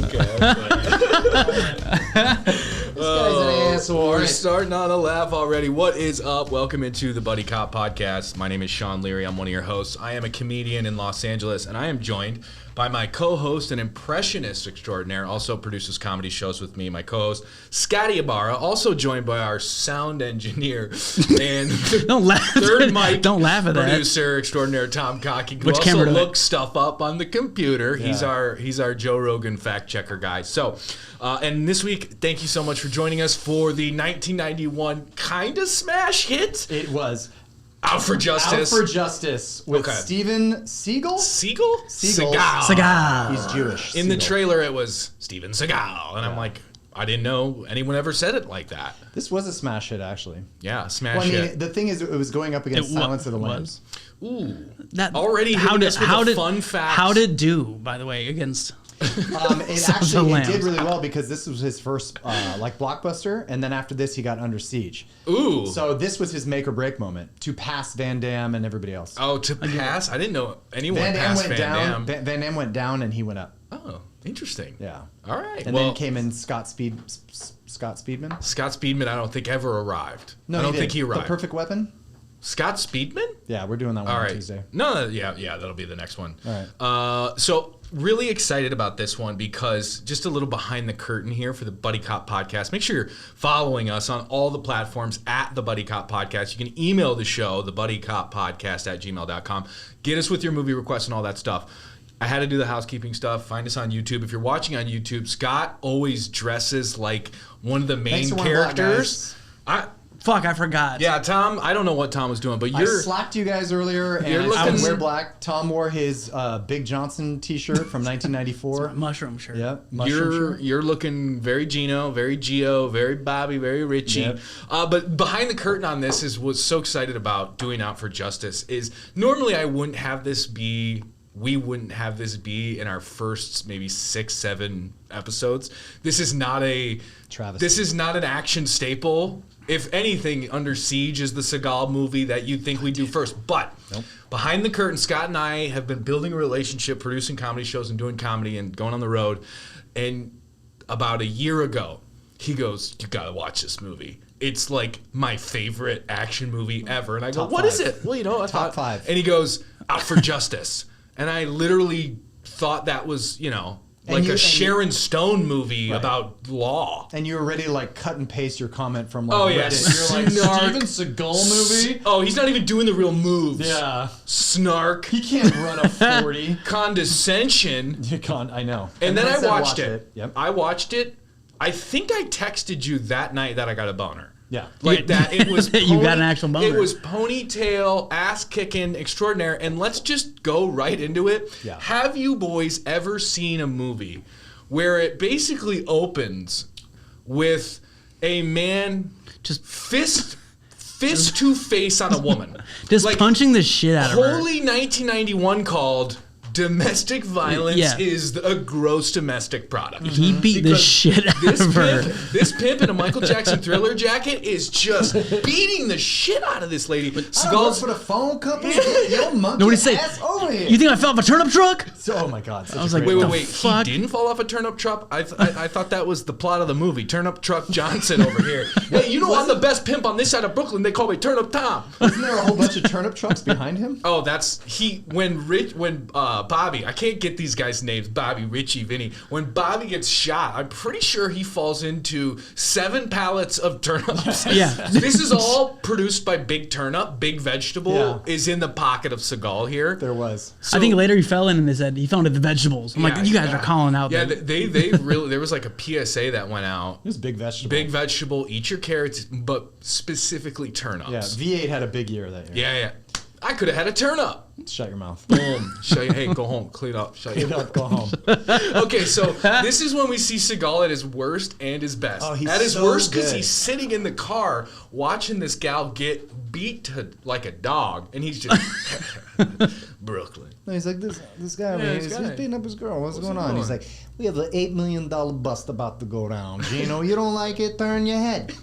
This guy's an asshole. We're starting on a laugh already. What is up? Welcome into the Buddy Cop Podcast. My name is Sean Leary. I'm one of your hosts. I am a comedian in Los Angeles, and I am joined by my co-host and impressionist extraordinaire, also produces comedy shows with me, my co-host, Scotty Ibarra, also joined by our sound engineer and third mic producer extraordinaire, Tom Cocky, who also looks stuff up on the computer. Yeah. He's our Joe Rogan fact checker guy. So, and this week, thank you so much for joining us for the 1991 kind of smash hit. It was. Out for Justice. Out for Justice with Steven Seagal? Seagal. He's Jewish. In the trailer, it was Steven Seagal. And I'm like, I didn't know anyone ever said it like that. This was a smash hit, actually. Yeah, smash hit. The thing is, it was going up against Silence of the Lambs. Ooh. That already hitting us with a fun fact. How did it do, by the way, against... It did really well because this was his first blockbuster, and then after this he got Under Siege. Ooh! So this was his make or break moment to pass Van Damme and everybody else. Oh, to pass? I didn't know anyone passed Van Damme. Van Damme went down and he went up. Oh, interesting. Yeah. All right. And then came in Scott Speedman. Scott Speedman, I don't think ever arrived. No, I don't think he arrived. The Perfect Weapon. Scott Speedman? Yeah, we're doing that one on Tuesday. No, yeah, that'll be the next one. All right. So really excited about this one because just a little behind the curtain here for the Buddy Cop Podcast. Make sure you're following us on all the platforms at the Buddy Cop Podcast. You can email the show, thebuddycoppodcast@gmail.com. Get us with your movie requests and all that stuff. I had to do the housekeeping stuff. Find us on YouTube. If you're watching on YouTube, Scott always dresses like one of the main characters. Fuck, I forgot. Yeah, Tom, I don't know what Tom was doing, but I slacked you guys earlier, and I would wear black. Tom wore his Big Johnson t-shirt from 1994. Mushroom shirt. Yep, mushroom shirt. You're looking very Gino, very Gio, very Bobby, very Richie. Yep. But behind the curtain on this was so excited about doing Out for Justice is normally we wouldn't have this be in our first maybe 6-7 episodes. This is not a travesty. This is not an action staple. If anything, Under Siege is the Seagal movie that you'd think we'd do first. But behind the curtain, Scott and I have been building a relationship, producing comedy shows and doing comedy and going on the road. And about a year ago, he goes, "You got to watch this movie. It's like my favorite action movie ever." And I go, "What is it?" Well, Top 5. And he goes, "Out for Justice." And I literally thought that was, like a Sharon Stone movie about law. And you were ready to cut and paste your comment from Reddit. You're like, Steven Seagal movie? Oh, he's not even doing the real moves. Yeah. Snark. He can't run a 40. Condescension. I know. And then I watched it. Yep. I watched it. I think I texted you that night that I got a boner. Yeah. Like that. It was you got an actual boner. It was ponytail, ass-kicking, extraordinaire. And let's just go right into it. Yeah. Have you boys ever seen a movie where it basically opens with a man just fist to face on a woman? Just punching the shit out of her. Holy 1991 called... Domestic violence is a gross domestic product. He beat the shit out of her. This pimp in a Michael Jackson Thriller jacket is just beating the shit out of this lady. Seagal's for the phone company. Yo, monkey Nobody say, ass over here. You think I fell off a turnip truck? Oh my God! I was like, wait. He didn't fall off a turnip truck. I thought that was the plot of the movie. Turnip Truck Johnson over here. Hey, I'm the best pimp on this side of Brooklyn. They call me Turnip Tom. Wasn't there a whole bunch of turnip trucks behind him? Oh, when Bobby, I can't get these guys' names, Bobby, Richie, Vinny. When Bobby gets shot, I'm pretty sure he falls into 7 pallets of turnips. Yeah. This is all produced by Big Turnip. Big Vegetable is in the pocket of Seagal here. There was. So, I think later he fell in and they said he fell into the vegetables. I'm like, you guys are calling out. Yeah, they really, there was like a PSA that went out. It was Big Vegetable. Big Vegetable, eat your carrots, but specifically turnips. Yeah, V8 had a big year that year. Yeah. I could have had a turnip. Shut your mouth. Boom. Hey, go home. Clean up. Clean up, go home. Okay, so this is when we see Seagal at his worst and his best. Oh, he's at his so worst because good. he's sitting in the car watching this gal get beat to like a dog, and he's just Brooklyn. No, he's like this guy. He's beating up his girl. What's going on? He's like, we have an $8 million bust about to go down. Gino, you don't like it? Turn your head.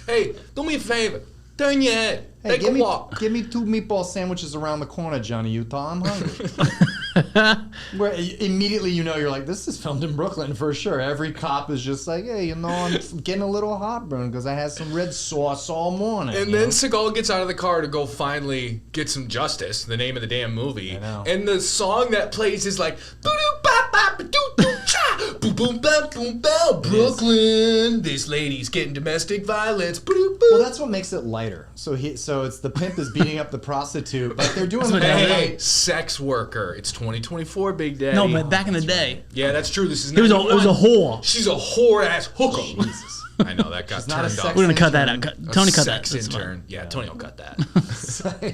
Hey, do me a favor. Turn your head. Hey, Take a walk. Give me 2 meatball sandwiches around the corner, Johnny Utah. I'm hungry. Where immediately you're like, this is filmed in Brooklyn for sure. Every cop is just like, hey, I'm getting a little heartburn because I had some red sauce all morning. And then Seagal gets out of the car to go finally get some justice, the name of the damn movie. I know. And the song that plays is like, boom boom ba boom ba Brooklyn. This lady's getting domestic violence. Well, that's what makes it lighter. So it's the pimp is beating up the prostitute. Like they're doing hey, sex worker. It's 2024, Big Daddy. No, but back in the day. Yeah, that's true. This is it was a whore. She's a whore ass hooker. Jesus. I know that got turned off. We're gonna cut that out. Tony cut that. Sex intern. Yeah, Tony will cut that.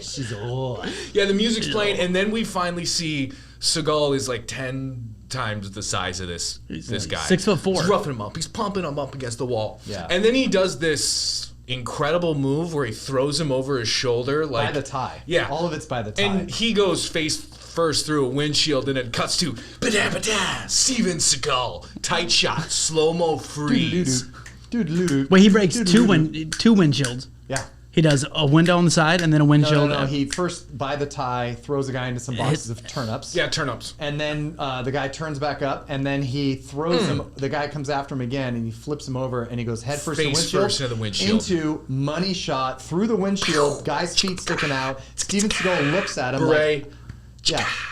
She's a whore. Yeah, the music's playing, and then we finally see Seagal is like 10 times the size of this guy. 6'4". He's roughing him up. He's pumping him up against the wall. Yeah. And then he does this incredible move where he throws him over his shoulder, like by the tie. Yeah, all of it's by the tie. And he goes face first through a windshield, and it cuts to Steven Seagal, tight shot, slow mo freeze. Wait, he breaks two windshields. Yeah. He does a window on the side and then a windshield. No. He first, by the tie, throws a guy into some boxes of turnips. Yeah, turnips. And then the guy turns back up, and then he throws him. The guy comes after him again, and he flips him over, and he goes head first into the windshield. Into money shot through the windshield. Guy's feet sticking out. Steven Seagal looks at him like,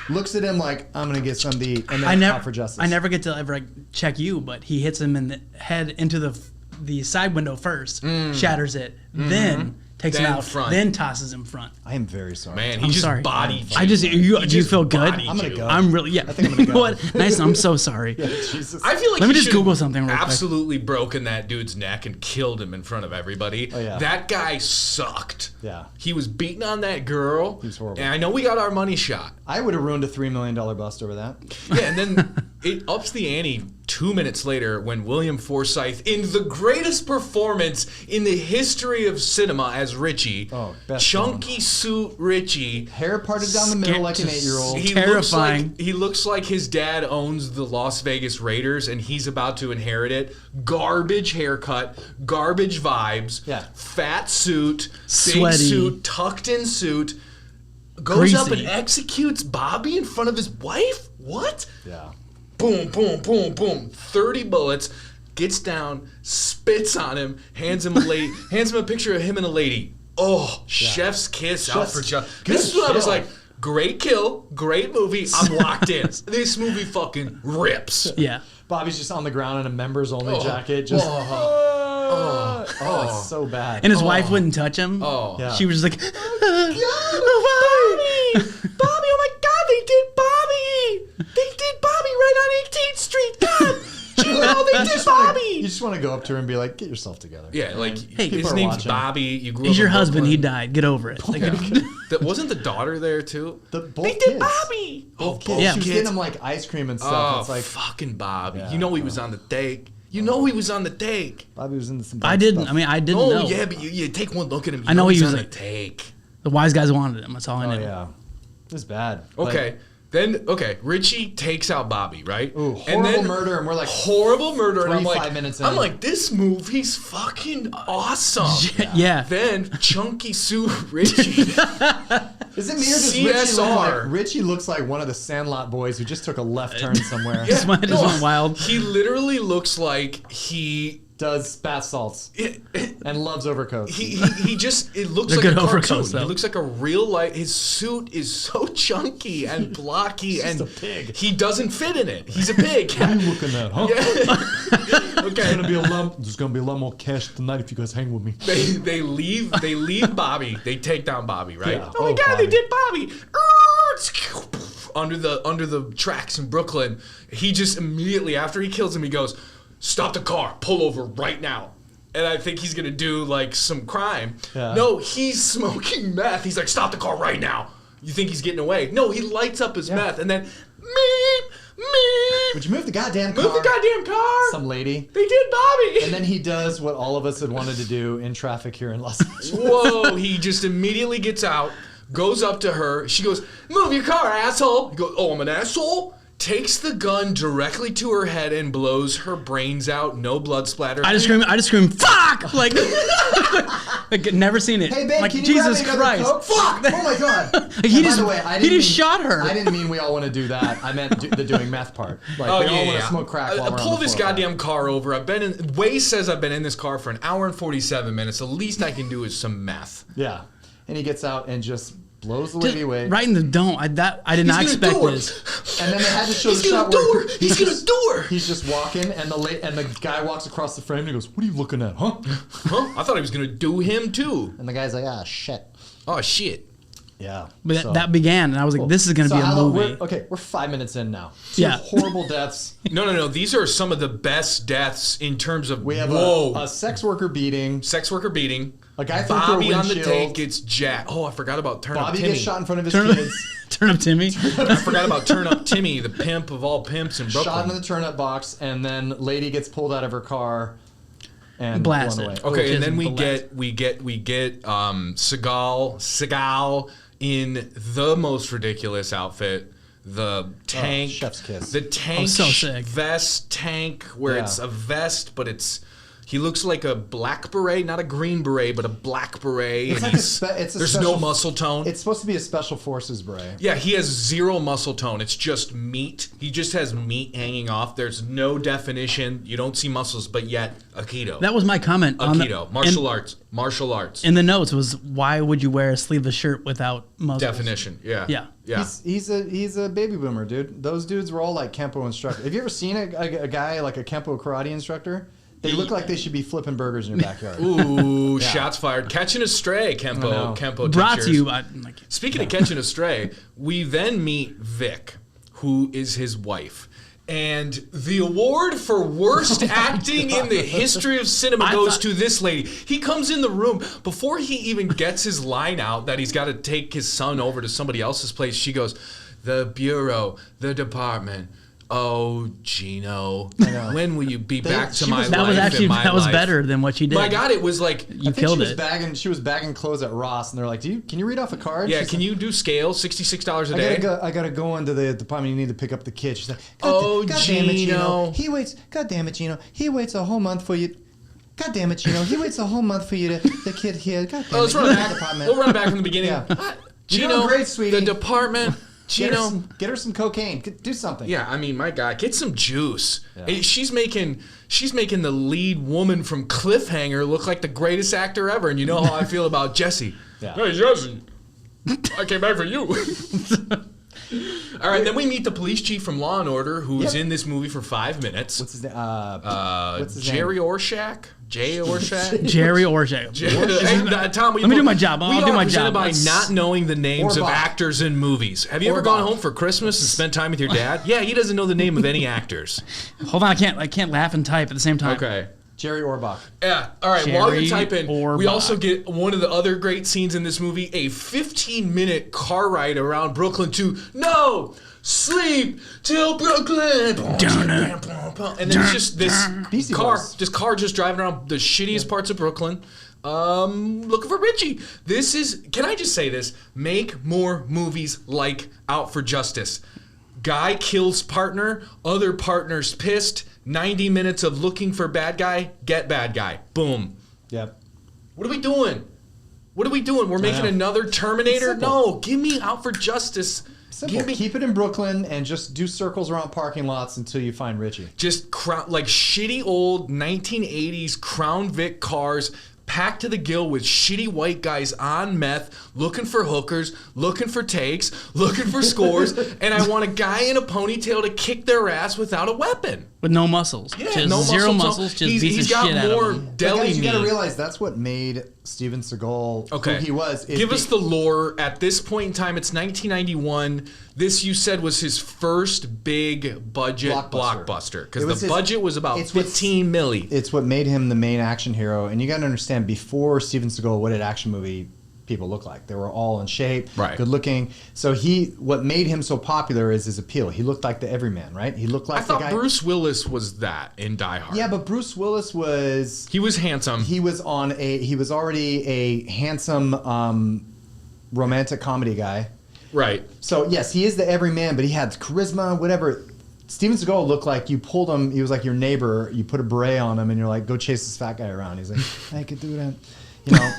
looks at him like, I'm gonna get some to eat, and then out for justice. I never get to ever check you, but he hits him in the head into the side window first, shatters it, then takes him out, then tosses him front. I am very sorry. Man, he just body. Do you feel good? I'm gonna go. I'm really, I think I'm gonna go. What? Nice. I'm so sorry. Jesus. I feel like let me just Google something real quick. Absolutely broken that dude's neck and killed him in front of everybody. Oh, yeah. That guy sucked. Yeah. He was beating on that girl. He was horrible. And I know we got our money shot. I would have ruined a $3 million bust over that. Yeah, and then it ups the ante 2 minutes later when William Forsythe, in the greatest performance in the history of cinema as Richie, chunky suit Richie, hair parted down the middle like an 8-year-old. Terrifying. He looks like his dad owns the Las Vegas Raiders and he's about to inherit it. Garbage haircut, garbage vibes, fat suit, sweaty big suit, tucked in suit, goes up and executes Bobby in front of his wife? What? Yeah. Boom, boom, boom, boom. 30 bullets. Gets down, spits on him, hands him a picture of him and a lady. Oh, chef's kiss out for just. This is what I was like. Great kill, great movie. I'm locked in. This movie fucking rips. Yeah. Bobby's just on the ground in a members only jacket. Just. It's so bad. And his wife wouldn't touch him. She was just like, Bobby! Bobby, oh my God, they did Bobby! They did Bobby right on 18th Street. God! They did Bobby! You just want to go up to her and be like, get yourself together. Yeah, like, hey, his name's Bobby. You grew up he's your husband. Brooklyn. He died. Get over it. Like, wasn't the daughter there too? They did Bobby! Both kids. She was getting him like ice cream and stuff. It's like fucking Bobby. You know he was on the take. You know he was on the take. Bobby was in some. I didn't know. Oh yeah, but you take one look at him. I know he was on like, the take. The wise guys wanted him. That's all I know. Oh yeah, it was bad. Okay. Richie takes out Bobby, right? Ooh, horrible murder, and we're like horrible murder, and I'm like, 5 minutes in. I'm like, this movie's fucking awesome. Yeah. Then Chunky Sue Richie. Is it me or does Richie looks like one of the Sandlot boys who just took a left turn somewhere? Just went wild. He literally looks like he does bath salts and loves overcoats. He just looks They're like a cartoon. overcoats, He looks like a real life. His suit is so chunky and blocky, and a pig. He doesn't fit in it. He's a pig. What are you looking at, huh? Yeah. Okay. There's gonna be a lot more cash tonight if you guys hang with me. They leave Bobby. They take down Bobby, right? Yeah. Oh my God, Bobby. they did Bobby. Under the tracks in Brooklyn. He just immediately after he kills him, he goes, "Stop the car, pull over right now." And I think he's gonna do like some crime. Yeah. No, he's smoking meth. He's like, "Stop the car right now." You think he's getting away? No, he lights up his meth and then meep. Would you move the goddamn car? Move the goddamn car. Some lady. They did Bobby. And then he does what all of us had wanted to do in traffic here in Los Angeles. Whoa! He just immediately gets out, goes up to her. She goes, "Move your car, asshole." He goes, "Oh, I'm an asshole." takes the gun directly to her head and blows her brains out. No blood splatter. I just scream, fuck! Like, never seen it. Hey, babe, like, can you Jesus grab me another Christ. Coke? Fuck! Oh my God. He just shot her. I didn't mean we all want to do that. I meant the doing meth part. Like, we all want to smoke crack while we're pull on the this floor. goddamn car over. Way says I've been in this car for an hour and 47 minutes. The least I can do is some meth. Yeah. And he gets out and just blows the lady away. Right in the dome. I did not expect this. And then they had to show the shot where he's gonna do her. He's just walking, and the guy walks across the frame and he goes, "What are you looking at, huh?" I thought he was gonna do him too. And the guy's like, "Ah, shit." Oh shit. Yeah. But that began, and I was like, "This is gonna be a movie." We're 5 minutes in now. Yeah. Horrible deaths. No. These are some of the best deaths in terms of. We have a sex worker beating. A guy threw Bobby through a on the windshield. tank gets jacked. Oh, I forgot about Turn Up Bobby Timmy. gets shot in front of his kids. Turn Up Timmy. I forgot about Turn Up Timmy, the pimp of all pimps in Brooklyn. Shot into the turnip box, and then lady gets pulled out of her car and blasted. blown away. Okay, and then we get Seagal in the most ridiculous outfit. The tank, chef's kiss. The tank so sick. vest tank where it's a vest, but he looks like a black beret, not a green beret, but a black beret. It's and like there's no muscle tone. It's supposed to be a special forces beret. Yeah, he has zero muscle tone. It's just meat. He just has meat hanging off. There's no definition. You don't see muscles, but yet Aikido. That was my comment. Aikido, martial arts. In the notes was, why would you wear a sleeveless shirt without muscles? Definition. Yeah. He's a baby boomer, dude. Those dudes were all like Kempo instructors. Have you ever seen a guy like a Kempo karate instructor? They look like they should be flipping burgers in your backyard. Ooh, shots fired. Catching a stray, Kempo Brought teachers. to you by... Speaking of catching a stray, we then meet Vic, who is his wife. And the award for worst acting in the history of cinema goes to this lady. He comes in the room, before he even gets his line out that he's got to take his son over to somebody else's place, she goes, "The bureau, the department. Oh, Gino, when will you be back to my life? That was better than what you did. My God, it was like you killed it. She was bagging clothes at Ross, and they're like, can you read off a card?" Yeah, can you do scale? $66 a day. I gotta go into the department. You need to pick up the kid. She's like, "Oh, God Gino. damn it, Gino. He waits. God damn it, Gino. He waits a whole month for you. God damn it, Gino. He waits a whole month for you to the kid here. God damn let's run back. We'll run back from the beginning. Gino, you're doing great, sweetie. The department." Gino, get her some cocaine. Do something. Yeah, I mean, my God, get some juice. Yeah. She's making the lead woman from Cliffhanger look like the greatest actor ever. And you know how I feel about Jesse. Yeah. Hey, Jesse, I came back for you. All right, then we meet the police chief from Law and Order, who's in this movie for 5 minutes. What's his name? Jerry Orbach. Jay Orbach? Jerry Orbach. Hey, Tom, let me do my job. I'll do my job. By not knowing the names of actors in movies. Have you ever gone home for Christmas and spent time with your dad? Yeah, he doesn't know the name of any actors. Hold on, I can't laugh and type at the same time. Okay. Jerry Orbach. Yeah. All right. While you're typing, we also get one of the other great scenes in this movie: a 15-minute car ride around Brooklyn to No Sleep Till Brooklyn. And then it's just this car just driving around the shittiest parts of Brooklyn. Looking for Richie. Can I just say this? Make more movies like Out for Justice. Guy kills partner, other partner's pissed. 90 minutes of looking for bad guy, get bad guy. Boom. Yep. What are we doing? We're making another Terminator? No, give me Out for Justice. Simple. Keep it in Brooklyn and just do circles around parking lots until you find Richie. Just like shitty old 1980s Crown Vic cars packed to the gill with shitty white guys on meth, looking for hookers, looking for takes, looking for scores, and I want a guy in a ponytail to kick their ass without a weapon. With no muscles. Yeah, just no zero muscles. Just beats the shit out of him. He's got more deli meat. You gotta realize that's what made Steven Seagal who he was. Give us the lore. At this point in time, it's 1991. This, you said, was his first big budget blockbuster. Because the budget was about 15 milli. It's what made him the main action hero. And you gotta understand, before Steven Seagal, what did action movie people look like? They were all in shape, good looking. So what made him so popular is his appeal. He looked like the everyman, right? He looked like the guy. I thought Bruce Willis was that in Die Hard. Yeah, but Bruce Willis was... He was handsome. He was already a handsome romantic comedy guy. Right. So yes, he is the everyman, but he had charisma, whatever. Steven Seagal looked like you pulled him. He was like your neighbor. You put a beret on him, and you're like, go chase this fat guy around. He's like, I could do that, you know.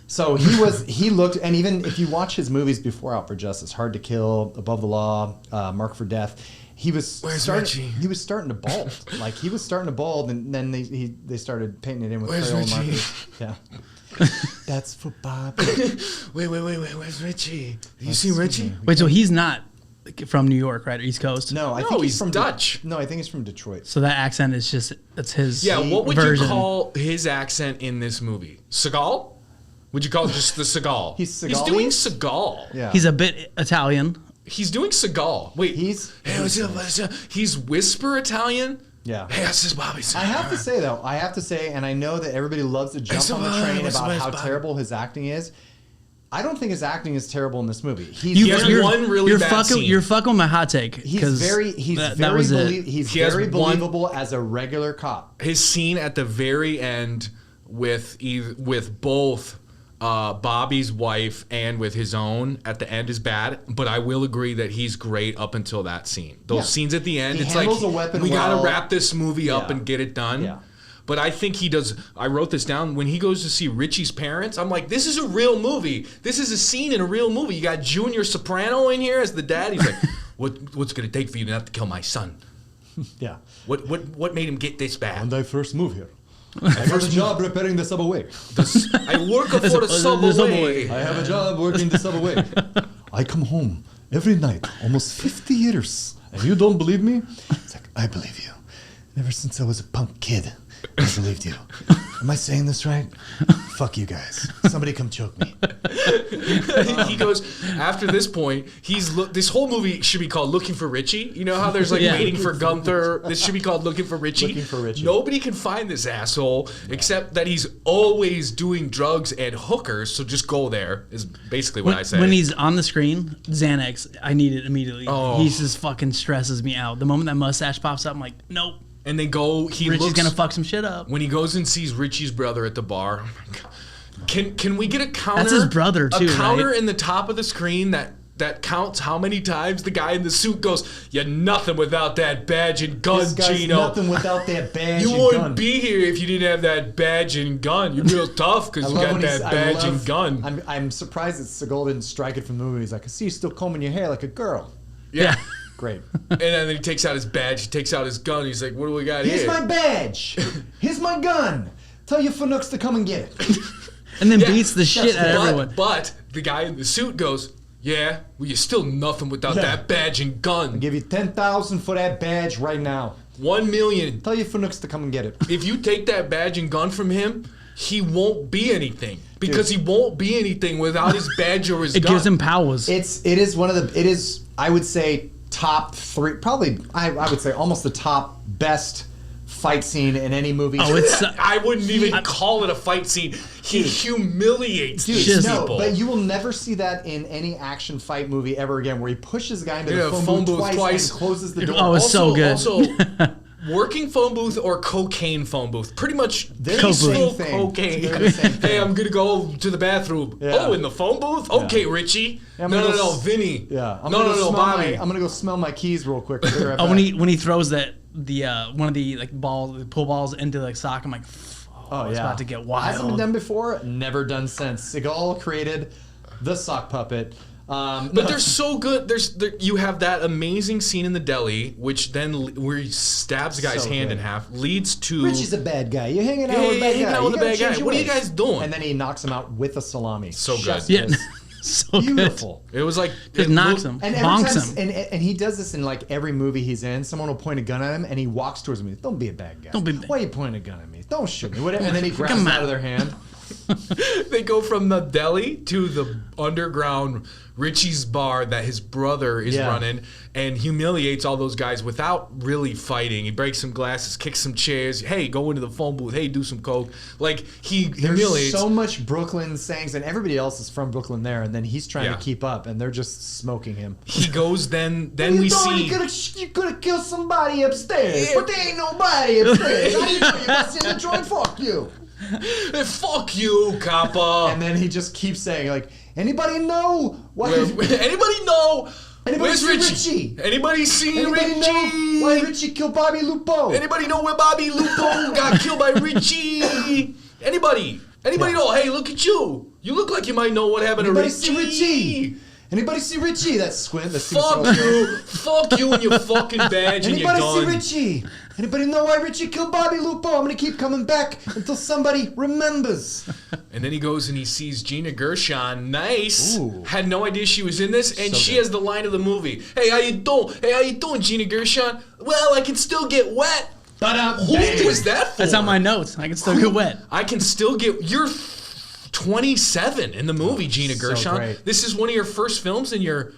So he looked, and even if you watch his movies before Out for Justice, Hard to Kill, Above the Law, Mark for Death, he was starting to bald. Like he was starting to bald, and then they started painting it in with Crayola markers. Yeah. That's for Bob. Wait. Where's Richie? You see Richie? Wait, so he's not from New York, right? Or East Coast? No, I think he's from Dutch. No, I think he's from Detroit. So that accent is just, that's his what would version. you call his accent in this movie? Seagal? Would you call it just the Seagal? He's doing Seagal. Yeah. He's a bit Italian. He's doing Seagal. Wait. He's whisper Italian? Yeah. Hey, this is Bobby. I have to say, and I know that everybody loves to jump on the train about how terrible his acting is. I don't think his acting is terrible in this movie. He has one really bad scene. You're fucking with my hot take. He's very believable as a regular cop. His scene at the very end with both Bobby's wife and with his own at the end is bad, but I will agree that he's great up until that scene. Those scenes at the end, it's like we gotta wrap this movie up and get it done. Yeah. But I think he does. I wrote this down. When he goes to see Richie's parents, I'm like, this is a real movie. This is a scene in a real movie. You got Junior Soprano in here as the dad. He's like, what's it going to take for you not to kill my son? Yeah. What made him get this bad? When I first moved here, I have a job repairing the subway. I work for the subway. I have a job working the subway. I come home every night, almost 50 years. And you don't believe me? It's like, I believe you. Ever since I was a punk kid, I believed you. Am I saying this right? Fuck you guys. Somebody come choke me. He goes, after this point, this whole movie should be called Looking for Richie. You know how there's like Waiting for Gunther? This should be called Looking for Richie. Looking for Richie. Nobody can find this asshole except that he's always doing drugs and hookers, so just go there is basically what I say. When he's on the screen, Xanax, I need it immediately. Oh. He just fucking stresses me out. The moment that mustache pops up, I'm like, nope. And they go. Richie's gonna fuck some shit up. When he goes and sees Richie's brother at the bar, oh my God. Can we get a counter? That's his brother too. A counter right? in the top of the screen that counts how many times the guy in the suit goes, "You're nothing without that badge and gun, this guy's Gino. Nothing without that badge. You and wouldn't gun. be here if you didn't have that badge and gun. You're real tough because you got that badge and gun." I'm surprised that Seagal didn't strike it from the movie. He's like, I see you still combing your hair like a girl. Yeah. Great. And then he takes out his badge, he takes out his gun, he's like, what do we got here? Here's my badge. Here's my gun. Tell your Fanooks to come and get it. And then beats the shit out of everyone. But the guy in the suit goes, yeah, well, you're still nothing without that badge and gun. I'll give you $10,000 for that badge right now. $1 million. Tell your Fanooks to come and get it. If you take that badge and gun from him, he won't be anything. Because he won't be anything without his badge or his gun. It gives him powers. It is, I would say, top three, probably, I would say almost the top best fight scene in any movie. Oh, it's I wouldn't even call it a fight scene. He humiliates these people. But you will never see that in any action fight movie ever again, where he pushes a guy into the phone booth twice and closes the door. Oh, it's so good. Also, working phone booth or cocaine phone booth, pretty much peaceful cocaine. Hey, I'm gonna go to the bathroom. Yeah. Oh, in the phone booth? Okay, Richie. Yeah, no, Vinny. Yeah, No, Bobby. I'm gonna go smell my keys real quick. Right when he throws the one of the pool balls into the sock, I'm like, it's about to get wild. Hasn't been done before. Never done since. Seagal created the sock puppet. But they're so good. You have that amazing scene in the deli, which then where he stabs the guy's hand in half, leads to Richie's a bad guy. You're hanging out with a bad guy. What are you guys doing? And then he knocks him out with a salami. So good. Yeah. So beautiful. Good. It was like it knocks him, and bonks him, and he does this in like every movie he's in. Someone will point a gun at him, and he walks towards me. Don't be a bad guy. Why are you pointing a gun at me? Don't shoot me. Whatever. And then he grabs it out of their hand. They go from the deli to the underground Richie's bar that his brother is running, and humiliates all those guys without really fighting. He breaks some glasses, kicks some chairs. Hey, go into the phone booth. Hey, do some coke. Like he humiliates. There's so much Brooklyn sayings, and everybody else is from Brooklyn there, and then he's trying to keep up, and they're just smoking him. He goes. Then we see. You could have killed somebody upstairs, but there ain't nobody upstairs. How do you know you must in the joint? Fuck you. Hey, fuck you, Kappa. And then he just keeps saying, like, anybody know what? Anybody know? Where's Where's Richie? Anybody see Anybody Richie? know why Richie killed Bobby Lupo? Anybody know where Bobby Lupo got killed by Richie? Anybody know? Hey, look at you. You look like you might know what happened Anybody to see Richie? Anybody see Richie? That's Squint. That's Fuck you. Fuck you and your fucking badge and your gun. Anybody see Richie? Anybody know why Richie killed Bobby Lupo? I'm gonna keep coming back until somebody remembers. And then he goes and he sees Gina Gershon. Nice. Ooh. Had no idea she was in this, and So she good. has the line of the movie. Hey, how you doing? Hey, how you doing, Gina Gershon? Well, I can still get wet. Who was that for? That's on my notes. I can still get wet. I can still get. You're 27 in the movie, Gina so Gershon. great. This is one of your first films, and you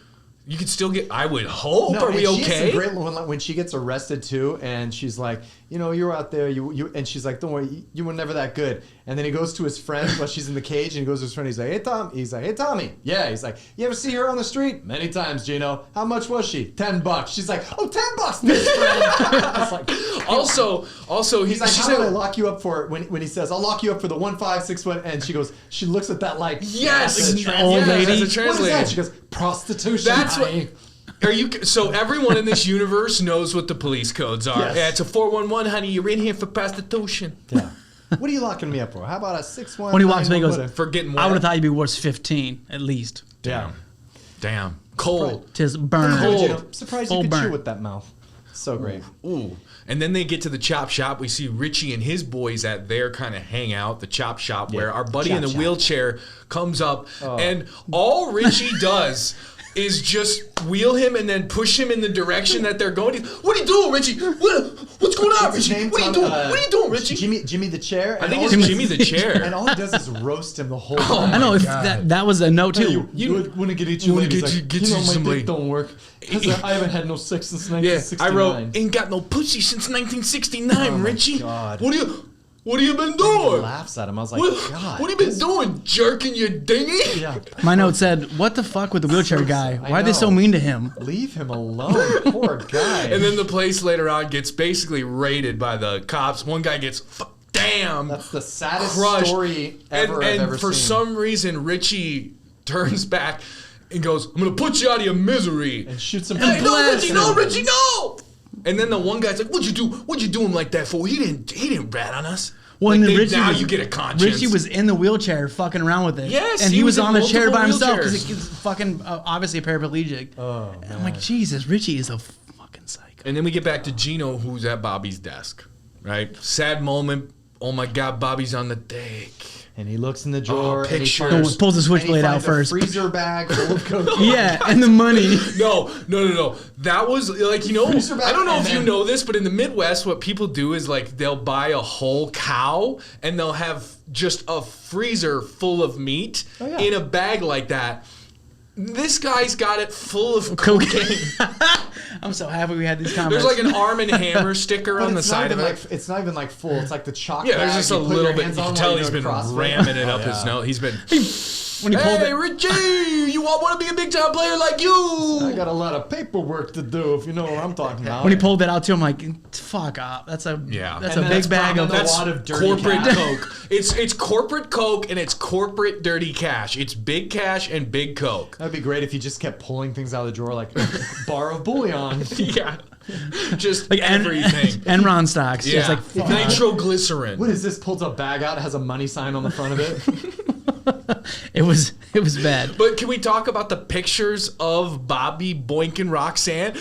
can still get. I would hope. No, Are we and she has okay? some great when she gets arrested too, and she's like, you know, you're out there, you, and she's like, don't worry, you were never that good. And then he goes to his friend while she's in the cage, and he goes to his friend. He's like, hey Tom. He's like, hey Tommy. Yeah. He's like, you ever see her on the street? Many times, Gino. How much was she? $10. She's like, oh, $10, this friend. I was like, Also, he's like, she's how did I lock you up for? When he says, I'll lock you up for the 156 and she goes, she looks at that like, yes, as a old translator. lady. as a What is translator. that? She goes, prostitution. That's what. honey." Are you so everyone in this universe knows what the police codes are? Yes. Yeah, it's a 411, honey. You're in here for prostitution. Yeah. What are you locking me up for? How about a 6-1? When he walks away, he goes, For getting wet. I would have thought you'd be worth 15 at least. Yeah. Damn. Cold. Tis burn. Cold. I'm surprised Full you could burn. chew with that mouth. So great. Ooh. And then they get to the chop shop. We see Richie and his boys at their kind of hangout, the chop shop, where our buddy in the wheelchair comes up, and all Richie does is just wheel him and then push him in the direction that they're going. What are you doing, Richie? What's going on, What's his Richie? name, What are you Tom? doing? What are you doing, Richie? Jimmy the chair. I think it's Jimmy the chair. And all he does is roast him the whole time. I know if that was a note too. You want to get each lady. get you my some dick lady. don't work. 'Cause I haven't had no sex since Yeah, 1969. I wrote, ain't got no pussy since 1969, Oh my Richie. God. What have you been He doing? laughs at him. I was like, God. What have you been doing? Jerking your dinghy? Yeah. My note said, "What the fuck with the wheelchair guy? Why are they so know. mean to him?" Leave him alone. Poor guy. And then the place later on gets basically raided by the cops. One guy gets, damn, That's the saddest crushed. story ever I've ever And for seen. some reason, Richie turns back and goes, I'm going to put you out of your misery. And shoots him. Hey, no, blast Richie, him. no, Richie, no! And then the one guy's like, what'd you do him like that for? He didn't rat on us. Well, Like, and Richie now was, you get a conscience. Richie was in the wheelchair fucking around with it. Yes, and he he was was on in the chair by multiple himself because wheelchairs. he's fucking obviously paraplegic. Oh, And I'm like, Jesus, Richie is a fucking psycho. And then we get back to Gino, who's at Bobby's desk, right? Sad moment. Oh my God, Bobby's on the deck. And he looks in the drawer. and he pictures. finds- Pulls the switchblade and he out finds first. A freezer bag full of cocaine. Yeah, and the money. No. That was like, Freezer bag I don't know and if you then- know this, but in the Midwest, what people do is like they'll buy a whole cow and they'll have just a freezer full of meat yeah. in a bag like that. This guy's got it full of cocaine. I'm so happy we had these comments. There's like an Arm & Hammer sticker But on the it's not side of even it. like it's not even like full. It's like the chalk. Yeah, there's bag just a you put little your bit. You hands can on tell while he's you're been doing CrossFit. ramming it up his nose. He's been. when he pulled Hey, it. Richie, you want to be a big time player like you? I got a lot of paperwork to do, if you know what I'm talking about. When he pulled that out too, I'm like, fuck off. That's a Yeah. That's And a that's big bag of. probably That's a lot of dirty corporate cash. coke. It's corporate coke and it's corporate dirty cash. It's big cash and big coke. That'd be great if you just kept pulling things out of the drawer like a bar of bullion. Yeah, just like everything. Enron stocks. Yeah, Just like fuck. nitroglycerin. What is this? Pulls a bag out, it has a money sign on the front of it. It was bad. But can we talk about the pictures of Bobby, Boink, and Roxanne?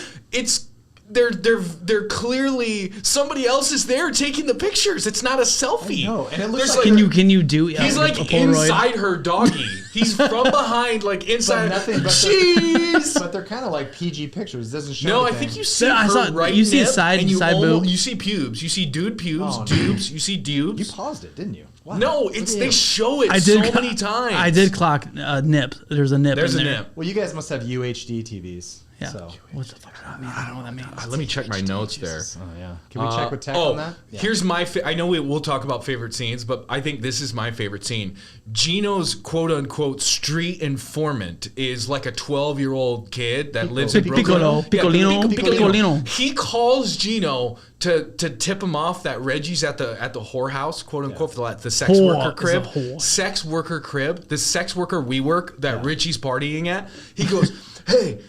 They're clearly somebody else is there taking the pictures. It's not a selfie. No, and it looks There's like Can you do? He's a like Polaroid? inside her doggy. He's from behind, like inside. nothing but Jeez. but they're kind of like PG pictures. It doesn't show No, I anything. think you see I her saw- right you see a nip, side- and you side almost, boob. you see pubes. You see dude pubes, Oh, no. dubes. You see dubes. You paused it, didn't you? Wow. No, it's Look at they you. show it I so did. many times. I did clock nip. There's a nip. There's in a there. nip. Well, you guys must have UHD TVs. Yeah. So. What the fuck does that mean? I don't know what that means. Let me check my notes there. Oh, yeah. Can we check with tech on that? Yeah. Here's my I know we'll talk about favorite scenes, but I think this is my favorite scene. Gino's quote-unquote street informant is like a 12-year-old kid that lives in Brooklyn. Piccolino. He calls Gino to tip him off that Reggie's at the whorehouse, quote-unquote, for the sex worker crib. Sex worker crib. The sex worker WeWork that Richie's partying at. He goes, hey...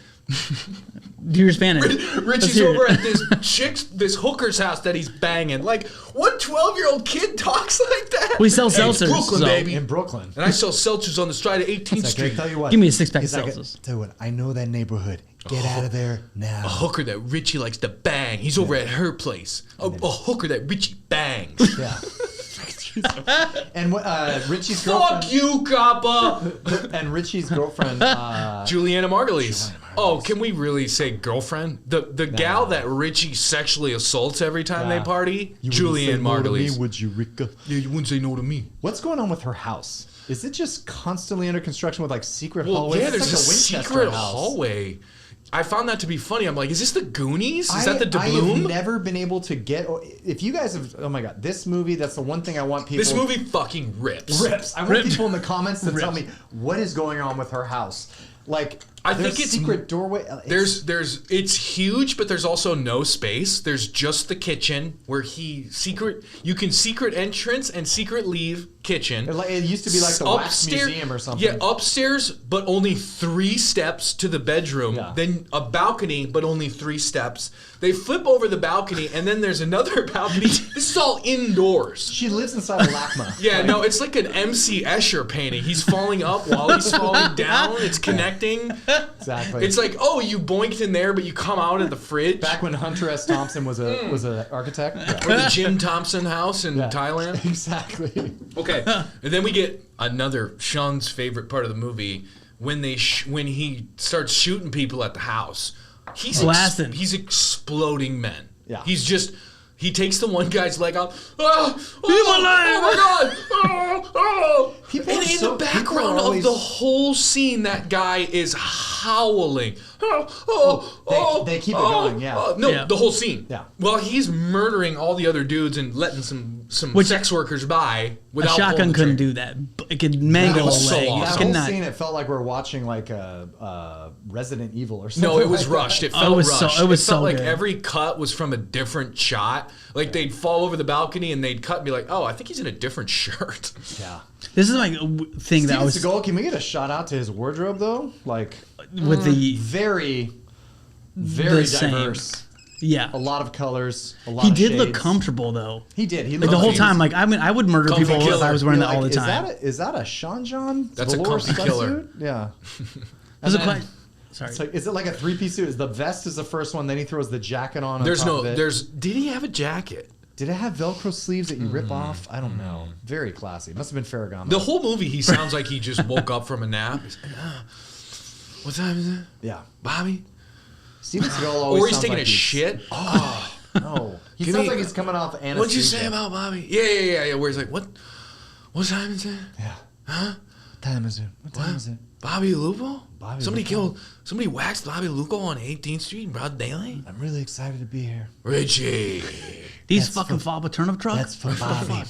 Do your Spanish. Richie's over at this hooker's house that he's banging. Like, what 12-year-old kid talks like that? We sell seltzers. Brooklyn, baby. In Brooklyn. And I sell seltzers on the side of 18th Street. Tell you what. Give me a 6-pack of seltzers. Tell you what, I know that neighborhood. Get out of there now. A hooker that Richie likes to bang. He's over at her place. A hooker that Richie bangs. Yeah. And Richie's girlfriend. Fuck you, Kappa! And Richie's girlfriend. Juliana Margulies. Oh, can we really say girlfriend? The gal that Richie sexually assaults every time they party? Juliana Margulies. No, would you, Rika? Yeah, you wouldn't say no to me. What's going on with her house? Is it just constantly under construction with like secret hallways? Yeah, there's like a secret hallway. I found that to be funny. I'm like, is this the Goonies? Is that the Doubloon? I have never been able to get... If you guys have... Oh my God. This movie, that's the one thing I want people... This movie fucking rips. I want people in the comments to tell me what is going on with her house. Like... I think it's secret doorway. It's huge, but there's also no space. There's just the kitchen where you can secret entrance and secret leave kitchen. It used to be like the wax museum or something. Yeah, upstairs, but only 3 steps to the bedroom. Yeah. Then a balcony, but only 3 steps. They flip over the balcony, and then there's another balcony. This is all indoors. She lives inside a LACMA. Yeah, no, it's like an M.C. Escher painting. He's falling up while he's falling down. It's connecting. Exactly. It's like, oh, you boinked in there, but you come out of the fridge. Back when Hunter S. Thompson was an architect. Yeah. Or the Jim Thompson house in Thailand. Exactly. Okay, and then we get another Sean's favorite part of the movie when he starts shooting people at the house. He's blasting. He's exploding men. Yeah. He takes the one guy's leg off. Oh my God! And in the background of the whole scene, that guy is howling. They keep it going, yeah. The whole scene. Yeah. Well, he's murdering all the other dudes and letting some sex workers by without a shotgun couldn't do that. It could mangle a leg. That whole scene, it felt like we're watching like a Resident Evil or something. No, it was rushed. It felt rushed. It felt like good. every cut was from a different shot. Like they'd fall over the balcony and they'd cut and be like, oh, I think he's in a different shirt. Yeah. This is like a thing that I was... Seagal, can we get a shout out to his wardrobe though? Like, with the... Very, very diverse. Yeah. A lot of colors, a lot of shades. He did look comfortable though. He did. He looked the whole time. Like, I mean, I would murder people if I was wearing that all the time. Is that a Sean John? That's a comfy killer. Suit? Yeah. Sorry. Like, is it like a 3-piece suit? Is the vest is the first one, then he throws the jacket on There's top of it? Did he have a jacket? Did it have Velcro sleeves that you rip off? I don't know. Very classy. Must have been Ferragamo. The whole movie, he sounds like he just woke up from a nap. He's like, what time is it? Yeah. Bobby? Steven Seagal always Or he's taking a shit. Oh, no. He sounds like he's coming off anesthesia. What'd you say about Bobby? Yeah. Where he's like, what time is it? Yeah. Huh? What time is it? Bobby Lupo? Somebody waxed Bobby Lupo on 18th Street in broad daylight? I'm really excited to be here. Richie. These fucking fall a turnip truck? That's for Bobby.